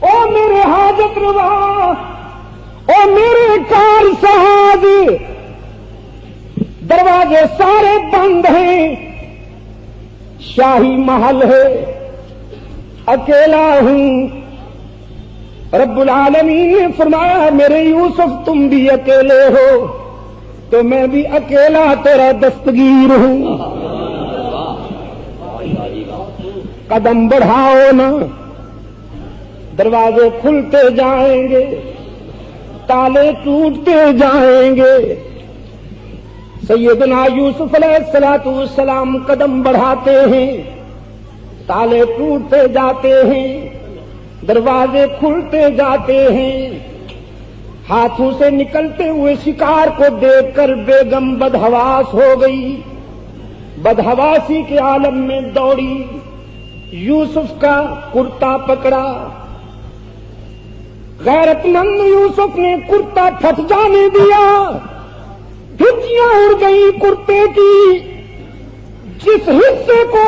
او میرے حاجت روا، او میرے کار ساز، دروازے سارے بند ہیں، شاہی محل ہے، اکیلا ہوں۔ رب العالمین نے فرمایا میرے یوسف تم بھی اکیلے ہو تو میں بھی اکیلا تیرا دستگیر ہوں، قدم بڑھاؤ نا، دروازے کھلتے جائیں گے، تالے ٹوٹتے جائیں گے۔ سیدنا یوسف علیہ الصلوۃ والسلام قدم بڑھاتے ہیں، تالے ٹوٹتے جاتے ہیں، دروازے کھلتے جاتے ہیں۔ ہاتھوں سے نکلتے ہوئے شکار کو دیکھ کر بیگم بدحواس ہو گئی، بدحواسی کے عالم میں دوڑی، یوسف کا کرتا پکڑا، غیرت مند یوسف نے کرتا پھٹ جانے دیا، دھجیاں اڑ گئی کرتے کی، جس حصے کو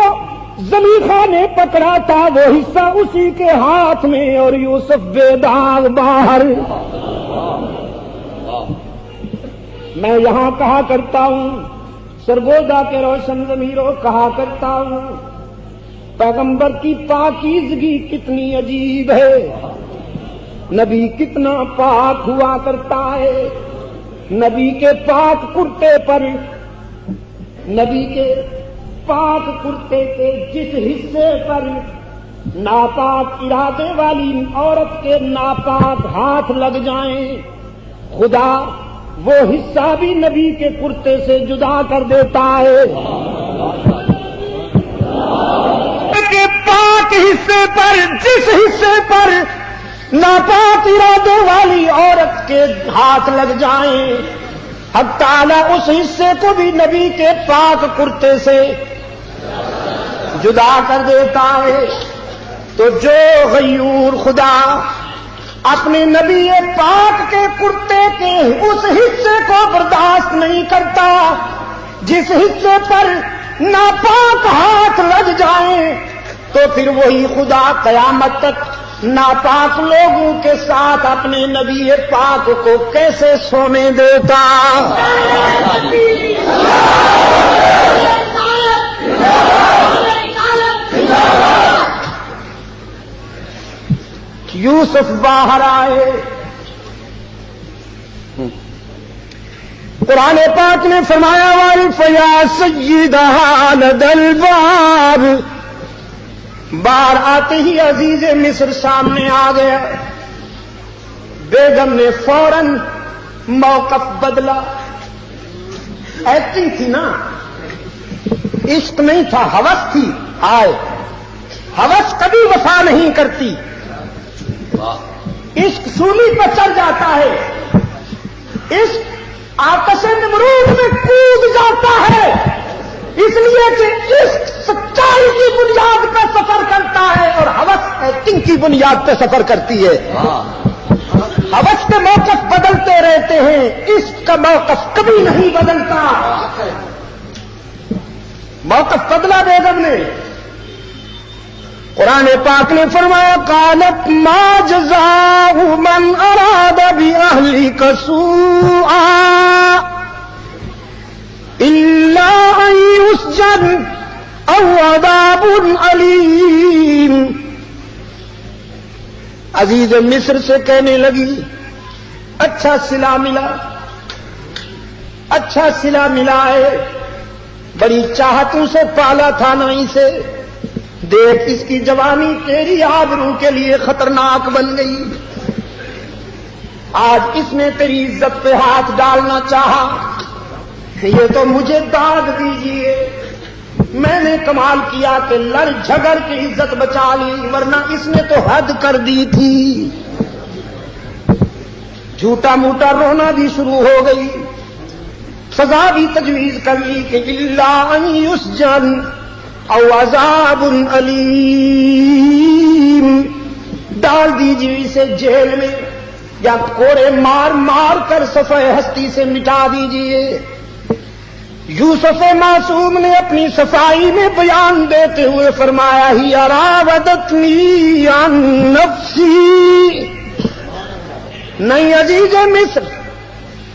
زلیخا نے پکڑا تھا وہ حصہ اسی کے ہاتھ میں، اور یوسف بے داغ باہر۔ میں یہاں کہا کرتا ہوں، سرگودا کے روشن ضمیروں کہا کرتا ہوں، پیغمبر کی پاکیزگی کتنی عجیب ہے، نبی کتنا پاک ہوا کرتا ہے۔ نبی کے پاک کرتے پر، نبی کے پاک کرتے کے جس حصے پر ناپاک ارادے والی عورت کے ناپاک ہاتھ لگ جائیں، خدا وہ حصہ بھی نبی کے کرتے سے جدا کر دیتا ہے۔ کے پاک حصے پر، جس حصے پر ناپاک ارادے والی عورت کے ہاتھ لگ جائیں، حق تعالیٰ اس حصے کو بھی نبی کے پاک کرتے سے جدا کر دیتا ہے۔ تو جو غیور خدا اپنے نبی پاک کے کرتے کے اس حصے کو برداشت نہیں کرتا جس حصے پر ناپاک ہاتھ لگ جائیں، تو پھر وہی خدا قیامت تک ناپاک لوگوں کے ساتھ اپنے نبی پاک کو کیسے سونے دیتا؟ یوسف باہر آئے، قرآن پاک نے فرمایا وارف یا سیدہ لدى الباب، باہر آتے ہی عزیز مصر سامنے آ گیا۔ بیگم نے فوراً موقف بدلا، ایکٹنگ تھی نا، عشق نہیں تھا، ہوس تھی۔ آئے، ہوس کبھی وفا نہیں کرتی، عشق سولی پر چڑھ جاتا ہے، عشق آتش نمرود میں کود جاتا ہے، اس لیے کہ عشق سچائی کی بنیاد پہ سفر کرتا ہے اور ہوس ایکٹنگ کی بنیاد پہ سفر کرتی ہے۔ ہوس کے موقف بدلتے رہتے ہیں، عشق کا موقف کبھی نہیں بدلتا۔ موقف بدلا بیگم نے، قرآن پاک نے فرمایا قالت ما جزاء من اراد باہلک سوءا الا ان یسجن او عذاب علیم۔ عزیز مصر سے کہنے لگی اچھا صلہ ملا، اچھا صلہ ملا ہے، بڑی چاہتوں سے پالا تھا نا اسے، دیکھ اس کی جوانی تیری آبرو کے لیے خطرناک بن گئی. آج اس نے تیری عزت پہ ہاتھ ڈالنا چاہا. یہ تو مجھے داد دیجیے. میں نے کمال کیا کہ لڑ جھگڑ کے عزت بچا لی, ورنہ اس نے تو حد کر دی تھی. جھوٹا موٹا رونا بھی شروع ہو گئی. سزا بھی تجویز کر لی کہ الا ان یسجن او عذاب علیم, ڈال دیجیے اسے جیل میں یا کوڑے مار مار کر صفحہ ہستی سے مٹا دیجیے. یوسف معصوم نے اپنی صفائی میں بیان دیتے ہوئے فرمایا ہی راودتنی عن نفسی. نہیں عزیز مصر,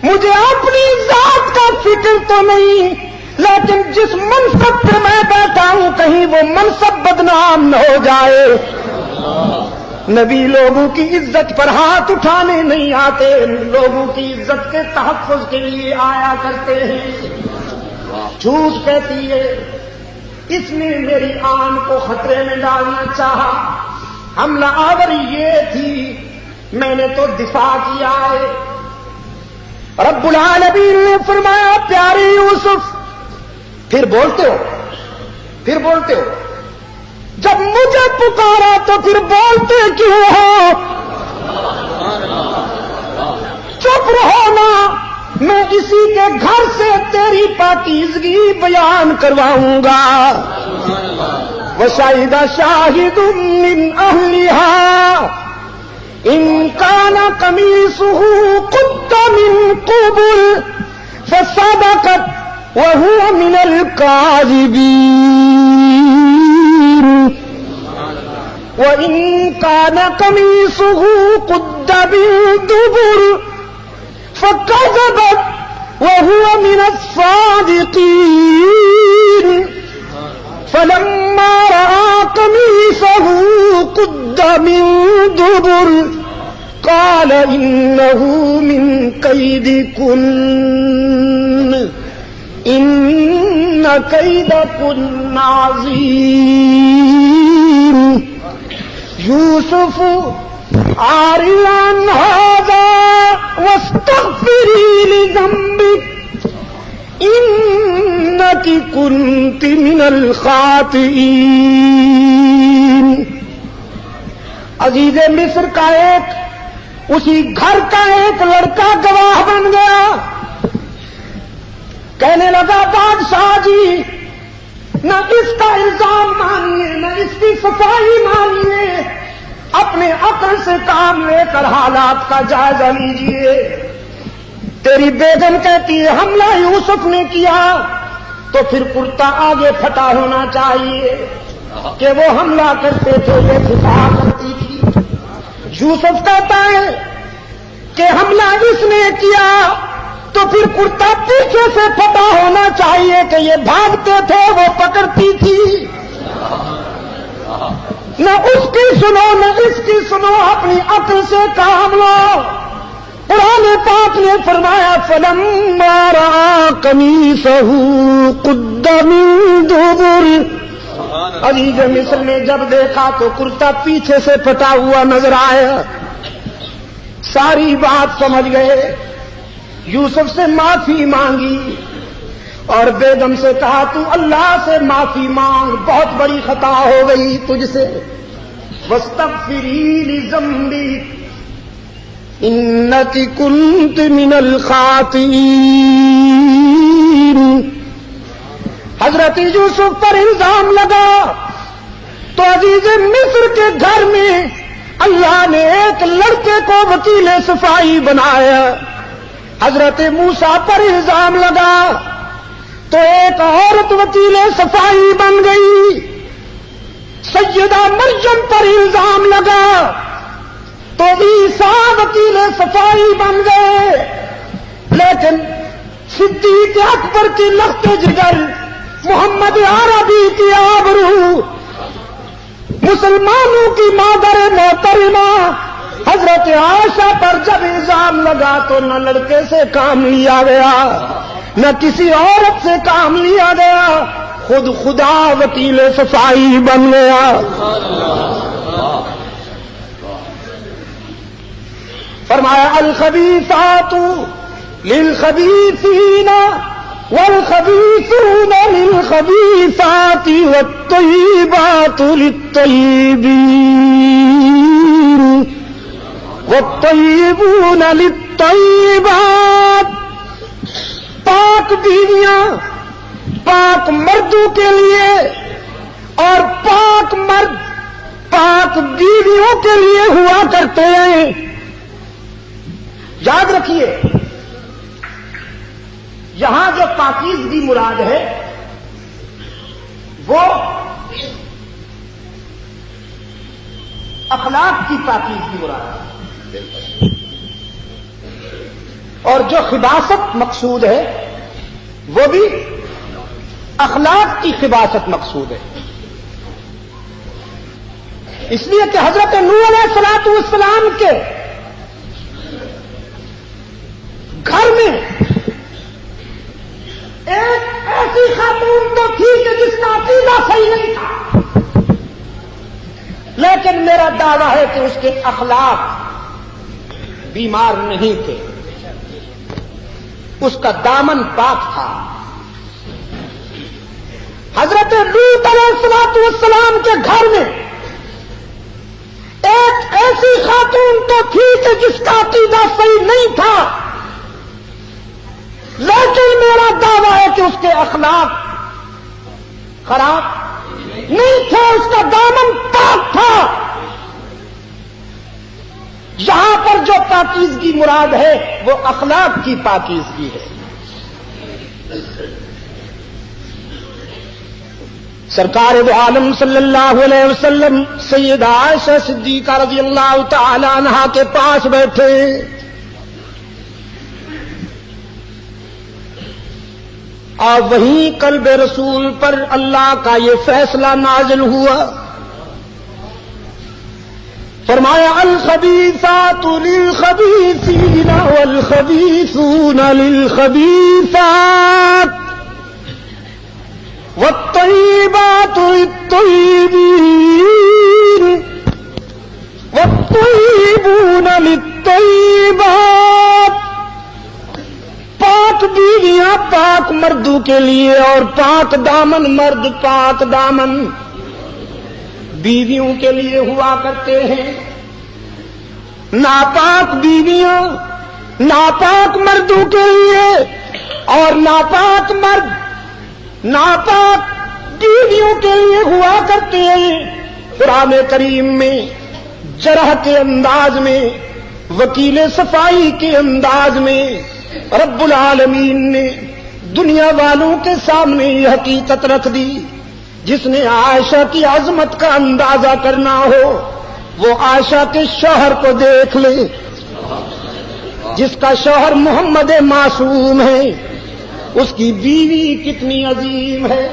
مجھے اپنی ذات کا فکر تو نہیں, لیکن جس منصب پہ میں بیٹھا ہوں کہیں وہ منصب بدنام نہ ہو جائے. نبی لوگوں کی عزت پر ہاتھ اٹھانے نہیں آتے, لوگوں کی عزت کے تحفظ کے لیے آیا کرتے ہیں. جھوٹ کہتی ہے. اس نے میری آن کو خطرے میں ڈالنا چاہا. حملہ آوری یہ تھی, میں نے تو دفاع کیا ہے. رب العالمین نے فرمایا پیارے یوسف, پھر بولتے ہو, جب مجھے پکارا تو پھر بولتے کیوں ہو؟ چپ رہو نا, میں اسی کے گھر سے تیری پاکیزگی بیان کرواؤں گا. وشاہد شاہد من اہلہا ان کان قمیصہ قد من قبل فصدقت وهو من الكاذبین وان کان قمیصہ قد من دبر فكذبت وهو من الصادقين فلما رأى قميصه قد من دبر قال إنه من كيدكن إن كيدكن عظيم. يوسف عارض عن هذا واستغفري لذنبك انك كنت من الخاطئين. عزیز مصر کا اسی گھر کا ایک لڑکا گواہ بن گیا. کہنے لگا بادشاہ جی, نہ اس کا الزام مانیے نہ اس کی صفائی مانیے, اپنے عقل سے کام لے کر حالات کا جائزہ لیجئے. تیری بیگم کہتی ہے حملہ یوسف نے کیا تو پھر کرتا آگے پھٹا ہونا چاہیے کہ وہ حملہ کرتے تھے یہ دفاع کرتی تھی. یوسف کہتا ہے کہ حملہ اس نے کیا تو پھر کرتا پیچھے سے پھٹا ہونا چاہیے کہ یہ بھاگتے تھے وہ پکڑتی تھی. نہ اس کی سنو نہ اس کی سنو, اپنی عقل سے کام لو. قرآن پاک نے فرمایا فلما رأى قمیصہ قد من دبر. عزیز مصر نے جب دیکھا تو کرتا پیچھے سے پھٹا ہوا نظر آیا. ساری بات سمجھ گئے. یوسف سے معافی مانگی اور بیگم سے کہا تو اللہ سے معافی مانگ, بہت بڑی خطا ہو گئی تجھ سے. واستغفری لذنبک انک کنت من الخاطئین. حضرت یوسف پر الزام لگا تو عزیز مصر کے گھر میں اللہ نے ایک لڑکے کو وکیل صفائی بنایا. حضرت موسیٰ پر الزام لگا تو ایک عورت وکیل صفائی بن گئی. سیدہ مریم پر الزام لگا تو عیسیٰ وکیل صفائی بن گئے. لیکن صدیق اکبر کی لخت جگر, محمد عربی کی آبرو, مسلمانوں کی مادر محترمہ حضرت عائشہ پر جب الزام لگا تو نہ لڑکے سے کام لیا گیا نہ کسی عورت سے کام لیا گیا, خود خدا وکیل صفائی بن گیا. فرمایا الخبیثات للخبیثین والخبیثون للخبیثات والطیبات للطیبین والطیبون للطیبات. پاک بیویاں پاک مردوں کے لیے اور پاک مرد پاک بیویوں کے لیے ہوا کرتے ہیں. یاد رکھیے یہاں جو پاکیزگی مراد ہے وہ اخلاق کی پاکیزگی مراد ہے اور جو خباثت مقصود ہے وہ بھی اخلاق کی خباثت مقصود ہے. اس لیے کہ حضرت نوح علیہ الصلوۃ والسلام کے گھر میں ایک ایسی خاتون تو تھی کہ جس کا عقیدہ صحیح نہیں تھا، لیکن میرا دعویٰ ہے کہ اس کے اخلاق بیمار نہیں تھے، اس کا دامن پاک تھا. حضرت لوط علیہ الصلوۃ والسلام کے گھر میں ایک ایسی خاتون تو تھی کہ جس کا عقیدہ صحیح نہیں تھا، لیکن میرا دعویٰ ہے کہ اس کے اخلاق خراب نہیں تھے، اس کا دامن پاک تھا. یہاں پر جو پاکیزگی مراد ہے وہ اخلاق کی پاکیزگی ہے. سرکار دو عالم صلی اللہ علیہ وسلم سیدہ عائشہ صدیقہ رضی اللہ تعالی عنہا کے پاس بیٹھے. اور وہیں قلب رسول پر اللہ کا یہ فیصلہ نازل ہوا. فرمایا الخبیثات للخبیثین والخبیثون للخبیثات والطیبات للطیبین والطیبون للطیبات. پاک بیویاں پاک مردوں کے لیے اور پاک دامن مرد پاک دامن بیویوں کے لیے ہوا کرتے ہیں. ناپاک بیویاں ناپاک مردوں کے لیے اور ناپاک مرد ناپاک بیویوں کے لیے ہوا کرتے ہیں. قرآن کریم میں جرح کے انداز میں وکیل صفائی کے انداز میں رب العالمین نے دنیا والوں کے سامنے یہ حقیقت رکھ دی. جس نے عائشہ کی عظمت کا اندازہ کرنا ہو وہ عائشہ کے شوہر کو دیکھ لے، جس کا شوہر محمد معصوم ہے، اس کی بیوی کتنی عظیم ہے.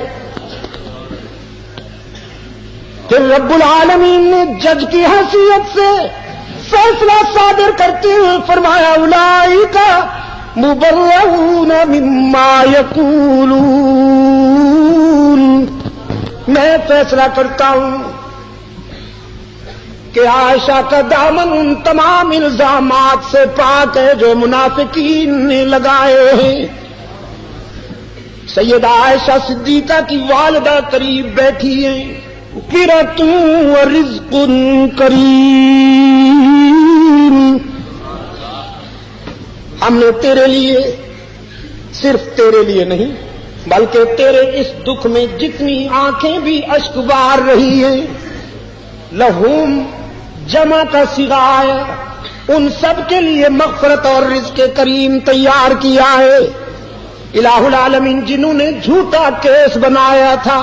پھر رب العالمین نے جج کی حیثیت سے فیصلہ صادر کرتے ہوئے فرمایا اولئک مبرؤون مما یقولون. میں فیصلہ کرتا ہوں کہ عائشہ کا دامن ان تمام الزامات سے پاک ہے جو منافقین نے لگائے ہیں. سیدہ عائشہ صدیقہ کی والدہ قریب بیٹھی ہیں. قرۃ ورزق کریم. ہم نے تیرے لیے صرف تیرے لیے نہیں بلکہ تیرے اس دکھ میں جتنی آنکھیں بھی اشک بار رہی ہیں لہوم جمع کا صیغہ ہے، ان سب کے لیے مغفرت اور رزق کریم تیار کیا ہے. الہ العالمین جنہوں نے جھوٹا کیس بنایا تھا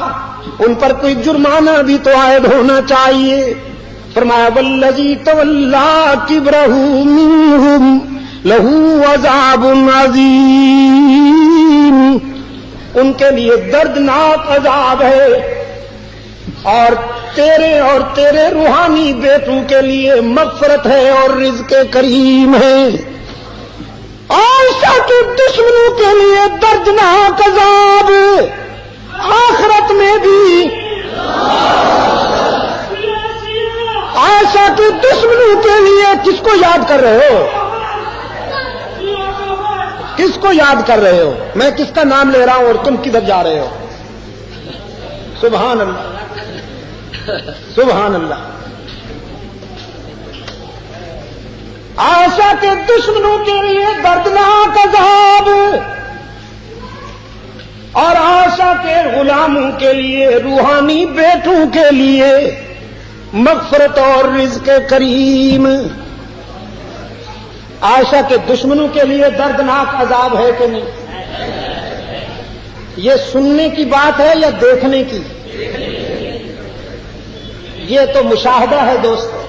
ان پر کوئی جرمانہ بھی تو عائد ہونا چاہیے. فرمایا والذی تولی کبرہ منہم لہ عذاب عظیم. ان کے لیے دردناک عذاب ہے اور تیرے روحانی بیٹوں کے لیے مغفرت ہے اور رزق کریم ہے. عائشہ کے دشمنوں کے لیے دردناک عذاب. آخرت میں بھی عائشہ کے دشمنوں کے لیے کس کو یاد کر رہے ہو؟ کس کو یاد کر رہے ہو؟ میں کس کا نام لے رہا ہوں اور تم کدھر جا رہے ہو؟ سبحان اللہ، سبحان اللہ۔ عائشہ کے دشمنوں کے لیے دردناک عذاب اور عائشہ کے غلاموں کے لیے، روحانی بیٹوں کے لیے مغفرت اور رزق کریم۔ عائشہ کے دشمنوں کے لیے دردناک عذاب ہے کہ نہیں؟ یہ سننے کی بات ہے یا دیکھنے کی؟ یہ تو مشاہدہ ہے دوستو۔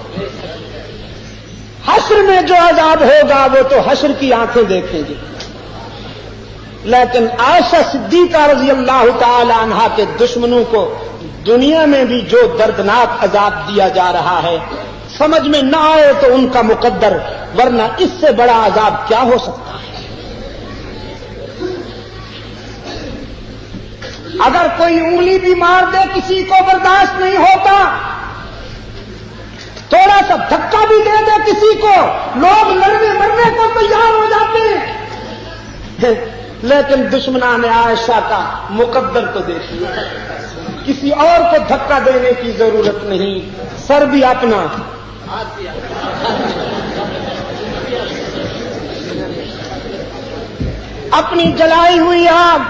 حشر میں جو عذاب ہوگا وہ تو حشر کی آنکھیں دیکھیں گی، لیکن عائشہ صدیقہ رضی اللہ تعالی عنہا کے دشمنوں کو دنیا میں بھی جو دردناک عذاب دیا جا رہا ہے، سمجھ میں نہ آئے تو ان کا مقدر، ورنہ اس سے بڑا عذاب کیا ہو سکتا ہے؟ اگر کوئی انگلی بھی مار دے کسی کو برداشت نہیں ہوتا، تھوڑا سا دھکا بھی دے دے کسی کو، لوگ لڑنے مرنے کو تیار ہو جاتے ہیں، لیکن دشمنان عائشہ کا مقدر تو دیکھیے، کسی اور کو دھکا دینے کی ضرورت نہیں، سر بھی اپنا۔ اپنی جلائی ہوئی آگ،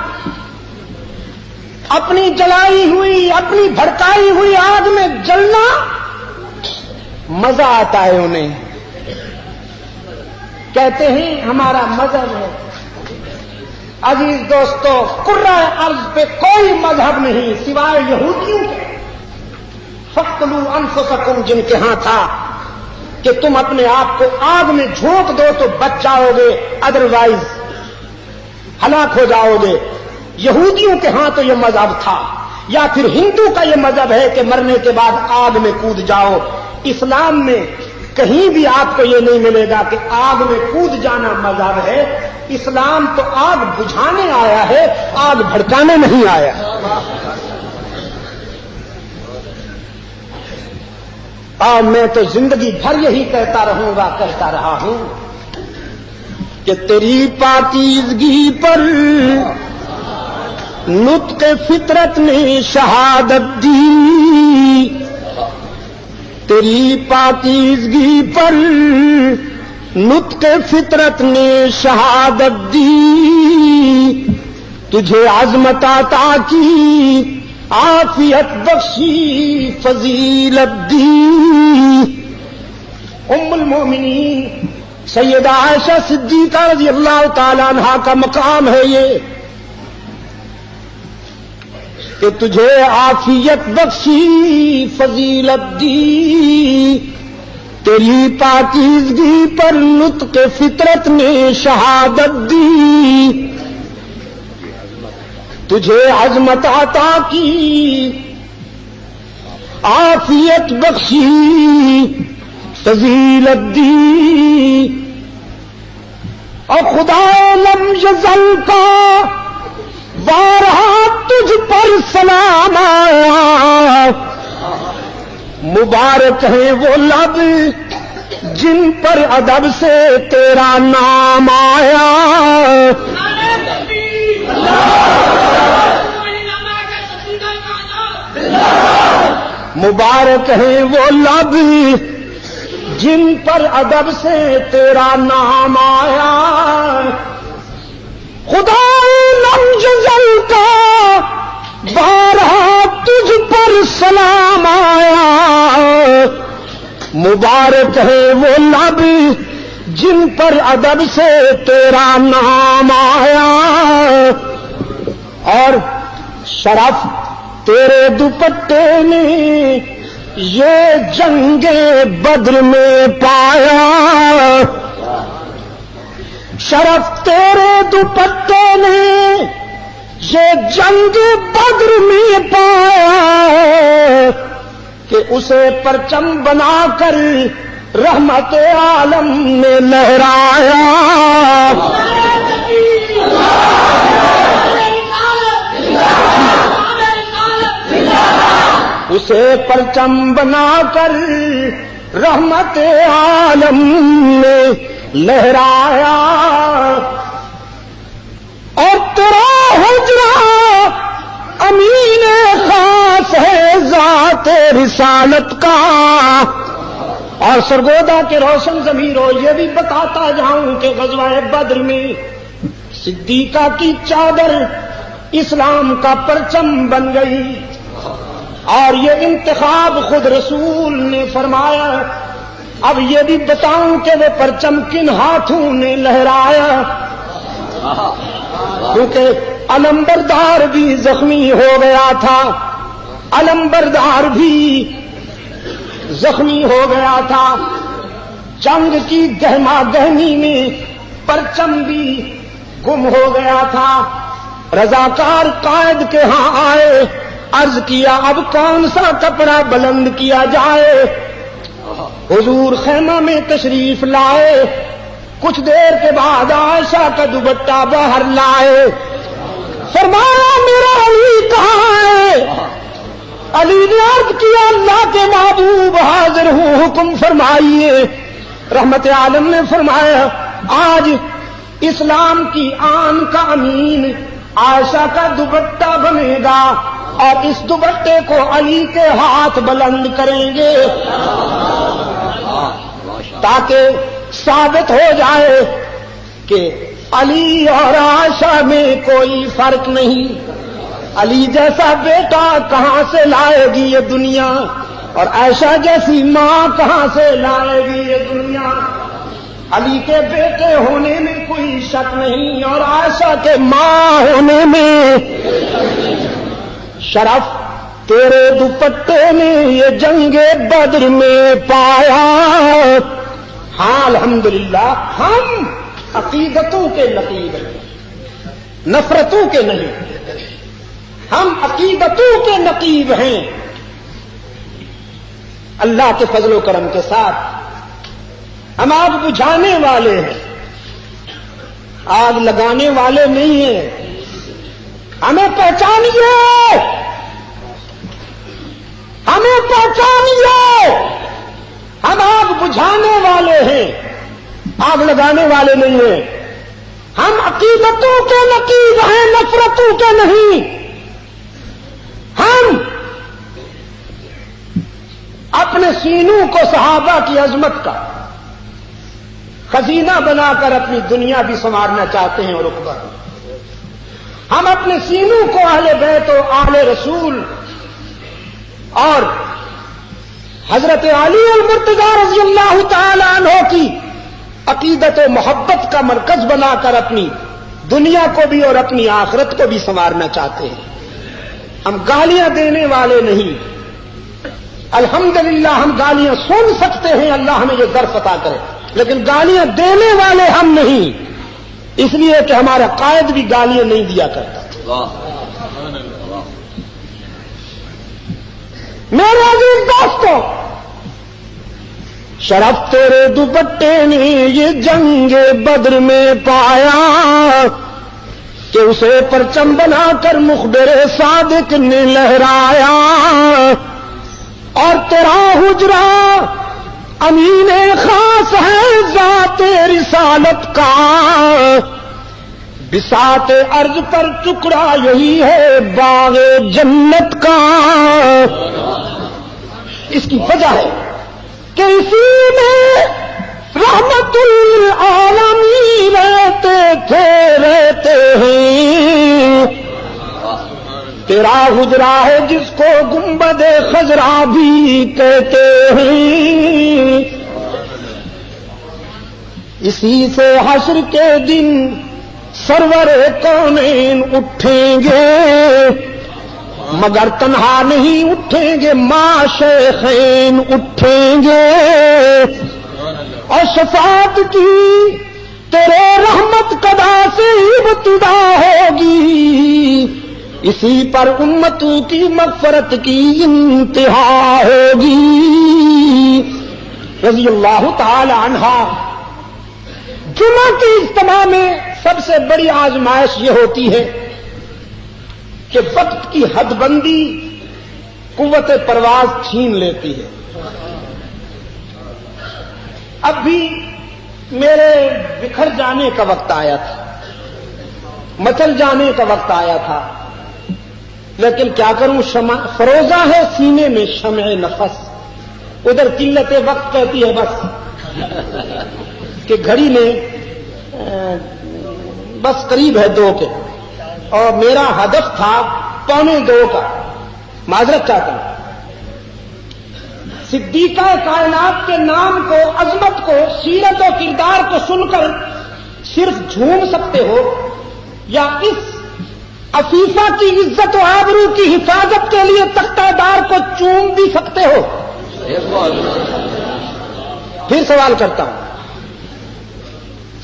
اپنی جلائی ہوئی، اپنی بھڑکائی ہوئی آگ میں جلنا مزہ آتا ہے انہیں، کہتے ہیں ہمارا مذہب ہے۔ عزیز دوستو، قرۂ ارض پہ کوئی مذہب نہیں سوائے یہودیوں کے۔ فَاقْتُلُوا أَنفُسَكُمْ، جن کے ہاں تھا کہ تم اپنے آپ کو آگ میں جھونک دو تو بچ جاؤ گے، ادروائز ہلاک ہو جاؤ گے۔ یہودیوں کے ہاں تو یہ مذہب تھا، یا پھر ہندو کا یہ مذہب ہے کہ مرنے کے بعد آگ میں کود جاؤ۔ اسلام میں کہیں بھی آپ کو یہ نہیں ملے گا کہ آگ میں کود جانا مذہب ہے۔ اسلام تو آگ بجھانے آیا ہے، آگ بھڑکانے نہیں آیا۔ اور میں تو زندگی بھر یہی کہتا رہوں گا، کہتا رہا ہوں کہ تیری پاکیزگی پر نطق فطرت نے شہادت دی، تیری پاکیزگی پر نطق فطرت نے شہادت دی، تجھے عظمت عطا کی، عافیت بخشی، فضیلت دی۔ ام المومنین سیدہ عائشہ صدیقہ رضی اللہ تعالی عنہا کا مقام ہے یہ کہ تجھے عافیت بخشی، فضیلت دی، تیری پاکیزگی پر نطق فطرت نے شہادت دی، تجھے عظمت عطا کی، عافیت بخشی، فضیلت دی۔ اور خدا لم یزل کا بارہا تجھ پر سلام آیا، مبارک ہیں وہ لب جن پر ادب سے تیرا نام آیا، مبارک ہیں وہ لب جن پر ادب سے تیرا نام آیا۔ خدا لم یزل کا بارہا تجھ پر سلام آیا، مبارک ہے وہ لب جن پر ادب سے تیرا نام آیا۔ اور شرف تیرے دوپٹے نے یہ جنگ بدر میں پایا، شرف تیرے دوپٹے نے یہ جنگ بدر میں پایا، کہ اسے پرچم بنا کر رحمت عالم نے لہرایا۔ اسے پرچم بنا کر رحمت عالم نے لہرایا، اور تیرا حجرہ امین خاص ہے ذات رسالت کا۔ اور سرگودا کے روشن ضمیروں یہ بھی بتاتا جاؤں کہ غزوہ بدر میں صدیقہ کی چادر اسلام کا پرچم بن گئی، اور یہ انتخاب خود رسول نے فرمایا۔ اب یہ بھی بتاؤں کہ وہ پرچم کن ہاتھوں نے لہرایا، کیونکہ علمبردار بھی زخمی ہو گیا تھا، علمبردار بھی زخمی ہو گیا تھا، جنگ کی گہما گہمی میں پرچم بھی گم ہو گیا تھا۔ رضاکار قائد کے ہاں آئے، عرض کیا اب کون سا کپڑا بلند کیا جائے؟ حضور خیمہ میں تشریف لائے، کچھ دیر کے بعد عائشہ کا دوپٹہ باہر لائے، فرمایا میرا علی کہاں ہے؟ علی نے عرض کیا اللہ کے محبوب حاضر ہوں، حکم فرمائیے۔ رحمت عالم نے فرمایا آج اسلام کی آن کا امین عائشہ کا دوپٹہ بنے گا، اور اس دوپٹے کو علی کے ہاتھ بلند کریں گے تاکہ ثابت ہو جائے کہ علی اور عائشہ میں کوئی فرق نہیں۔ علی جیسا بیٹا کہاں سے لائے گی یہ دنیا، اور عائشہ جیسی ماں کہاں سے لائے گی یہ دنیا۔ علی کے بیٹے ہونے میں کوئی شک نہیں، اور عائشہ کے ماں ہونے میں شرف تیرے دوپٹے نے یہ جنگ بدر میں پایا۔ ہاں الحمدللہ ہم عقیدتوں کے نقیب ہیں، نفرتوں کے نہیں، ہم عقیدتوں کے نقیب ہیں۔ اللہ کے فضل و کرم کے ساتھ ہم آگ بجھانے والے ہیں، آگ لگانے والے نہیں ہیں۔ ہمیں پہچانیے، ہمیں پہچانیے، ہم آگ بجھانے والے ہیں، آگ لگانے والے نہیں ہیں۔ ہم عقیدتوں کے نقیب ہیں، نفرتوں کے نہیں۔ ہم اپنے سینوں کو صحابہ کی عظمت کا خزینہ بنا کر اپنی دنیا بھی سنوارنا چاہتے ہیں، اور رقبہ ہم اپنے سینوں کو اہل بیت و اہل رسول اور حضرت علی المرتضی رضی اللہ تعالی عنہ کی عقیدت و محبت کا مرکز بنا کر اپنی دنیا کو بھی اور اپنی آخرت کو بھی سنوارنا چاہتے ہیں۔ ہم گالیاں دینے والے نہیں، الحمدللہ ہم گالیاں سن سکتے ہیں، اللہ ہمیں یہ ظرف عطا کرے، لیکن گالیاں دینے والے ہم نہیں، اس لیے کہ ہمارا قائد بھی گالیاں نہیں دیا کرتا۔ میرے عزیز دوستوں، شرف تیرے دوپٹے نے یہ جنگ بدر میں پایا کہ اسے پرچم بنا کر مخبر صادق نے لہرایا، اور تیرا حجرہ امین خاص ہے ذات رسالت کا، بساط ارض پر ٹکڑا یہی ہے باغ جنت کا۔ اس کی وجہ ہے کہ اسی میں رحمت العالمین رہتے ہیں۔ تیرا حجرہ ہے جس کو گنبد خضرا بھی کہتے ہیں، اسی سے حشر کے دن سرور کونین اٹھیں گے، مگر تنہا نہیں اٹھیں گے، ماں شیخین اٹھیں گے، اور شفاعت کی تیرے رحمت قدا سے ابتدا ہوگی، اسی پر امتوں کی مغفرت کی انتہا ہوگی۔ رضی اللہ تعالی عنہ۔ جمعہ کی اجتماع میں سب سے بڑی آزمائش یہ ہوتی ہے کہ وقت کی حد بندی قوت پرواز چھین لیتی ہے. اب بھی میرے بکھر جانے کا وقت آیا تھا, مچل جانے کا وقت آیا تھا, لیکن کیا کروں, فروزہ ہے سینے میں شمع نفس, ادھر قلت وقت کہتی ہے بس کہ گھڑی میں بس قریب ہے 2 کے, اور میرا ہدف تھا 1:45 کا. معذرت چاہتا ہوں. صدیقہ کائنات کے نام کو, عظمت کو, سیرت و کردار کو سن کر صرف جھوم سکتے ہو, یا اس عفیفہ کی عزت و آبرو کی حفاظت کے لیے تختہ دار کو چوم بھی سکتے ہو؟ پھر سوال کرتا ہوں.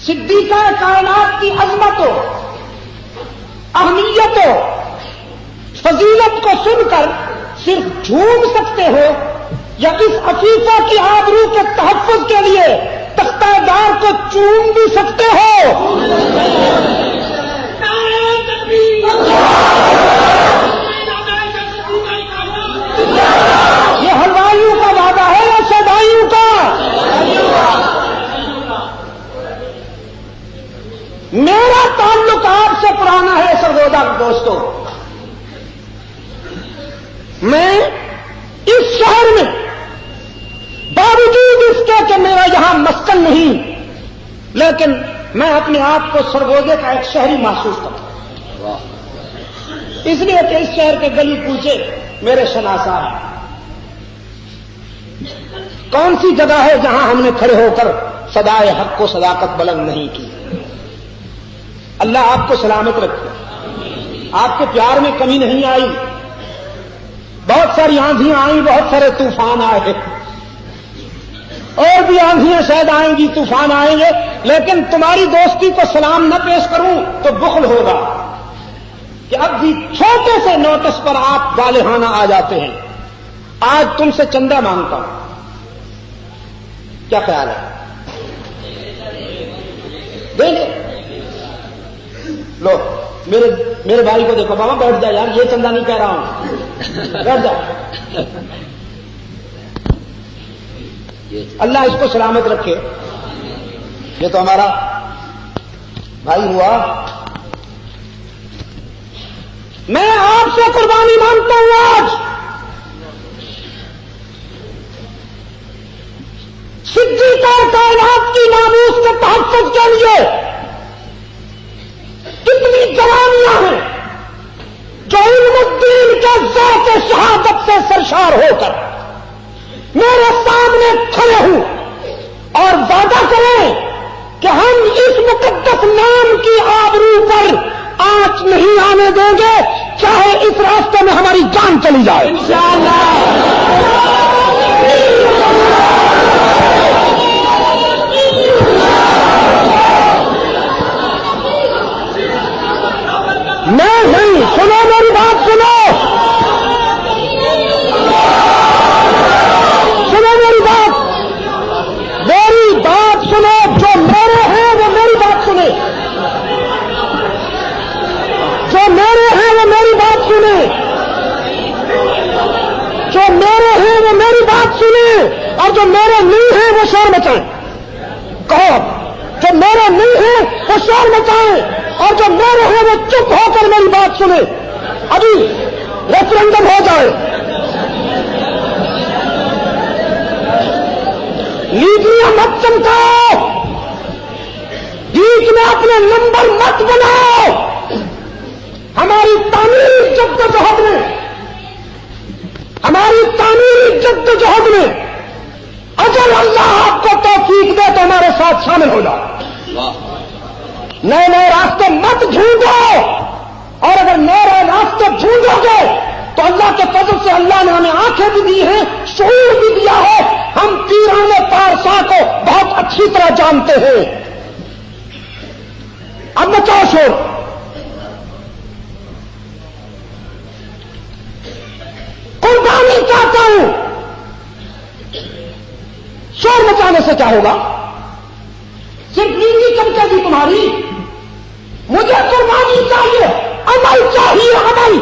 صدیقہ کائنات کی عظمت و اہمیت و فضیلت کو سن کر صرف جھوم سکتے ہو, یا اس عفیفہ کی آبرو کے تحفظ کے لیے تختہ دار کو چوم بھی سکتے ہو؟ یہ حلوائیوں کا وعدہ ہے یا سودائیوں کا؟ میرا تعلق آپ سے پرانا ہے سرگودا دوستوں. میں اس شہر میں باوجود اس کے کہ میرا یہاں مسکن نہیں, لیکن میں اپنے آپ کو سرگودے کا ایک شہری محسوس کرتا ہوں, اس لیے کہ اس شہر کے گلی کوچے میرے شناسا ہیں. کون سی جگہ ہے جہاں ہم نے کھڑے ہو کر صدائے حق کو صداقت بلند نہیں کی؟ اللہ آپ کو سلامت رکھے, آپ کے پیار میں کمی نہیں آئی. بہت ساری آندھیاں آئیں, بہت سارے طوفان آئے, اور بھی آندھیاں شاید آئیں گی, طوفان آئیں گے, لیکن تمہاری دوستی کو سلام نہ پیش کروں تو بخل ہوگا کہ اب بھی چھوٹے سے نوٹس پر آپ والہانہ آ جاتے ہیں. آج تم سے چندہ مانگتا ہوں, کیا خیال ہے؟ دے لے. لو میرے بھائی کو دیکھو, بابا بیٹھ جا یار, یہ چندہ نہیں کہہ رہا ہوں, بیٹھ جا. اللہ اس کو سلامت رکھے. یہ تو ہمارا بھائی ہوا. میں آپ سے قربانی مانگتا ہوں آج. صدیقہ کائنات کی ناموس کے تحفظ کے لیے کتنی جوانیاں ہیں جو علم الدین کے ذات شہادت سے سرشار ہو کر میرے سامنے کھڑے ہوں اور وعدہ کریں کہ ہم اس مقدس نام کی آبرو پر آنچ نہیں آنے دیں گے, چاہے اس راستے میں ہماری جان چلی جائے. نہیں, سنو میری بات, سنو میری بات, میری بات سنو. جو میرے ہیں وہ میری بات سنے, جو میرے ہیں وہ میری بات سنے, جو میرے ہیں وہ میری بات سنے, اور جو میرے نہیں ہیں وہ شور مچائیں. کہو, جو میرے نہیں ہیں وہ شور مچائیں, اور جو میرے ہیں وہ چپ ہو کر میری بات سنے. ابھی ریفرنڈم ہو جائے, لیڈریاں مت چمکاؤ, بیچ میں اپنے نمبر مت بناؤ. ہماری تعمیری جدوجہد میں, ہماری تعمیری جدوجہد میں اگر اللہ آپ کو توفیق دے تو ہمارے ساتھ شامل ہو جاؤ. نئے نئے راستے مت ڈھونڈو, اور اگر نئے راستے ڈھونڈو گے تو اللہ کے فضل سے اللہ نے ہمیں آنکھیں بھی دی ہیں, شعور بھی دیا ہے. ہم پیران پارسا کو بہت اچھی طرح جانتے ہیں. اب مچاؤ شور. قربانی چاہتا ہوں, شور مچانے سے کیا ہوگا؟ صرف نیچی چمکے گی تمہاری. مجھے قربانی چاہیے, عمل چاہیے, عمل.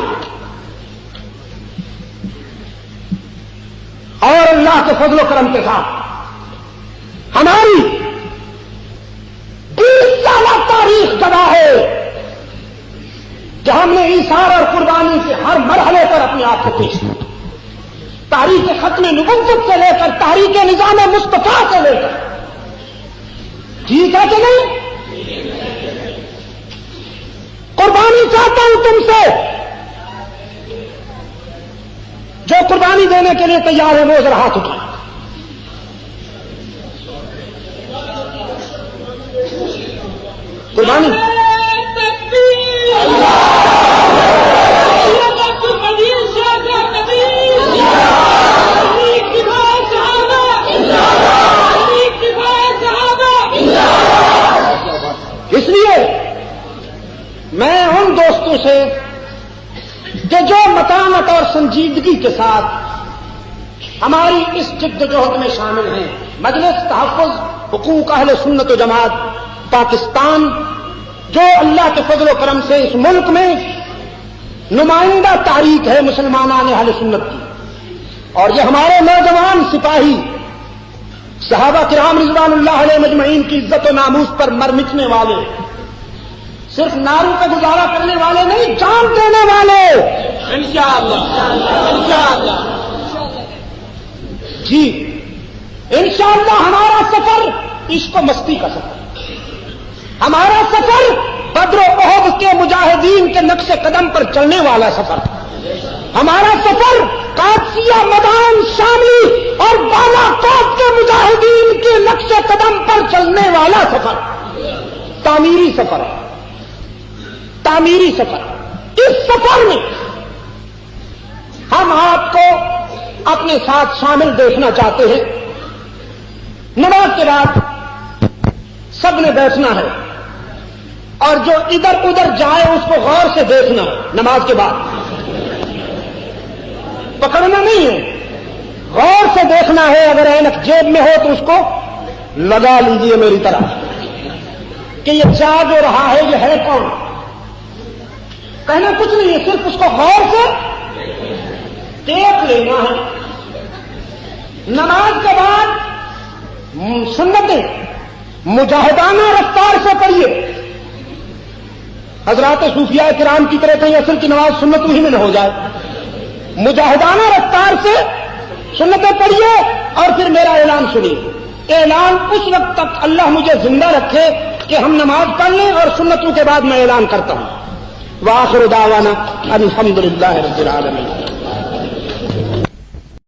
اللہ کے فضل و کرم کے ساتھ ہماری 20 سالہ تاریخ گواہ ہے کہ ہم نے ایثار اور قربانی کے ہر مرحلے پر اپنی آنکھیں پیش کی. تاریخ ختم نبوت سے لے کر تاریخ نظام مصطفیٰ سے لے کر. ٹھیک ہے کہ نہیں؟ قربانی چاہتا ہوں تم سے. جو قربانی دینے کے لیے تیار ہے وہ ذرا ہاتھ اٹھائیں. قربانی اس لیے میں ان دوستوں سے کہ جو متانت اور سنجیدگی کے ساتھ ہماری اس جدوجہد میں شامل ہیں، مجلس تحفظ حقوق اہل سنت و جماعت پاکستان، جو اللہ کے فضل و کرم سے اس ملک میں نمائندہ تاریخ ہے مسلمانان اہل سنت کی، اور یہ ہمارے نوجوان سپاہی صحابہ کرام رضوان اللہ علیہ مجمعین کی عزت و ناموس پر مر مٹنے والے، صرف نعروں پہ گزارا کرنے والے نہیں، جان دینے والے انشاءاللہ جی انشاءاللہ. ہمارا سفر عشق و مستی کا سفر، ہمارا سفر بدر و احد کے مجاہدین کے نقش قدم پر چلنے والا سفر، ہمارا سفر قادسیہ، مدان، شاملی اور بالا کوٹ کے مجاہدین کے نقش قدم پر چلنے والا سفر، تعمیری سفر ہے، تعمیری سفر. اس سفر میں ہم آپ کو اپنے ساتھ شامل دیکھنا چاہتے ہیں. نماز کے بعد سب نے بیٹھنا ہے اور جو ادھر ادھر جائے اس کو غور سے دیکھنا. نماز کے بعد پکڑنا نہیں ہے، غور سے دیکھنا ہے. اگر اینک جیب میں ہو تو اس کو لگا لیجئے میری طرح کہ یہ جا جو رہا ہے یہ ہے کون. کہنا کچھ نہیں ہے، صرف اس کو غور سے دیکھ لینا ہے. نماز کے بعد سنتیں مجاہدانہ رفتار سے پڑھیے. حضرات صوفیاء کرام کی طرح کہیں اصل کی نماز سنت ہی میں نہ ہو جائے. مجاہدانہ رفتار سے سنتیں پڑھیے اور پھر میرا اعلان سنیے. اعلان اس وقت تک اللہ مجھے زندہ رکھے کہ ہم نماز پڑھ لیں، اور سنتوں کے بعد میں اعلان کرتا ہوں. وآخر دعوانا الحمدللہ رب العالمین.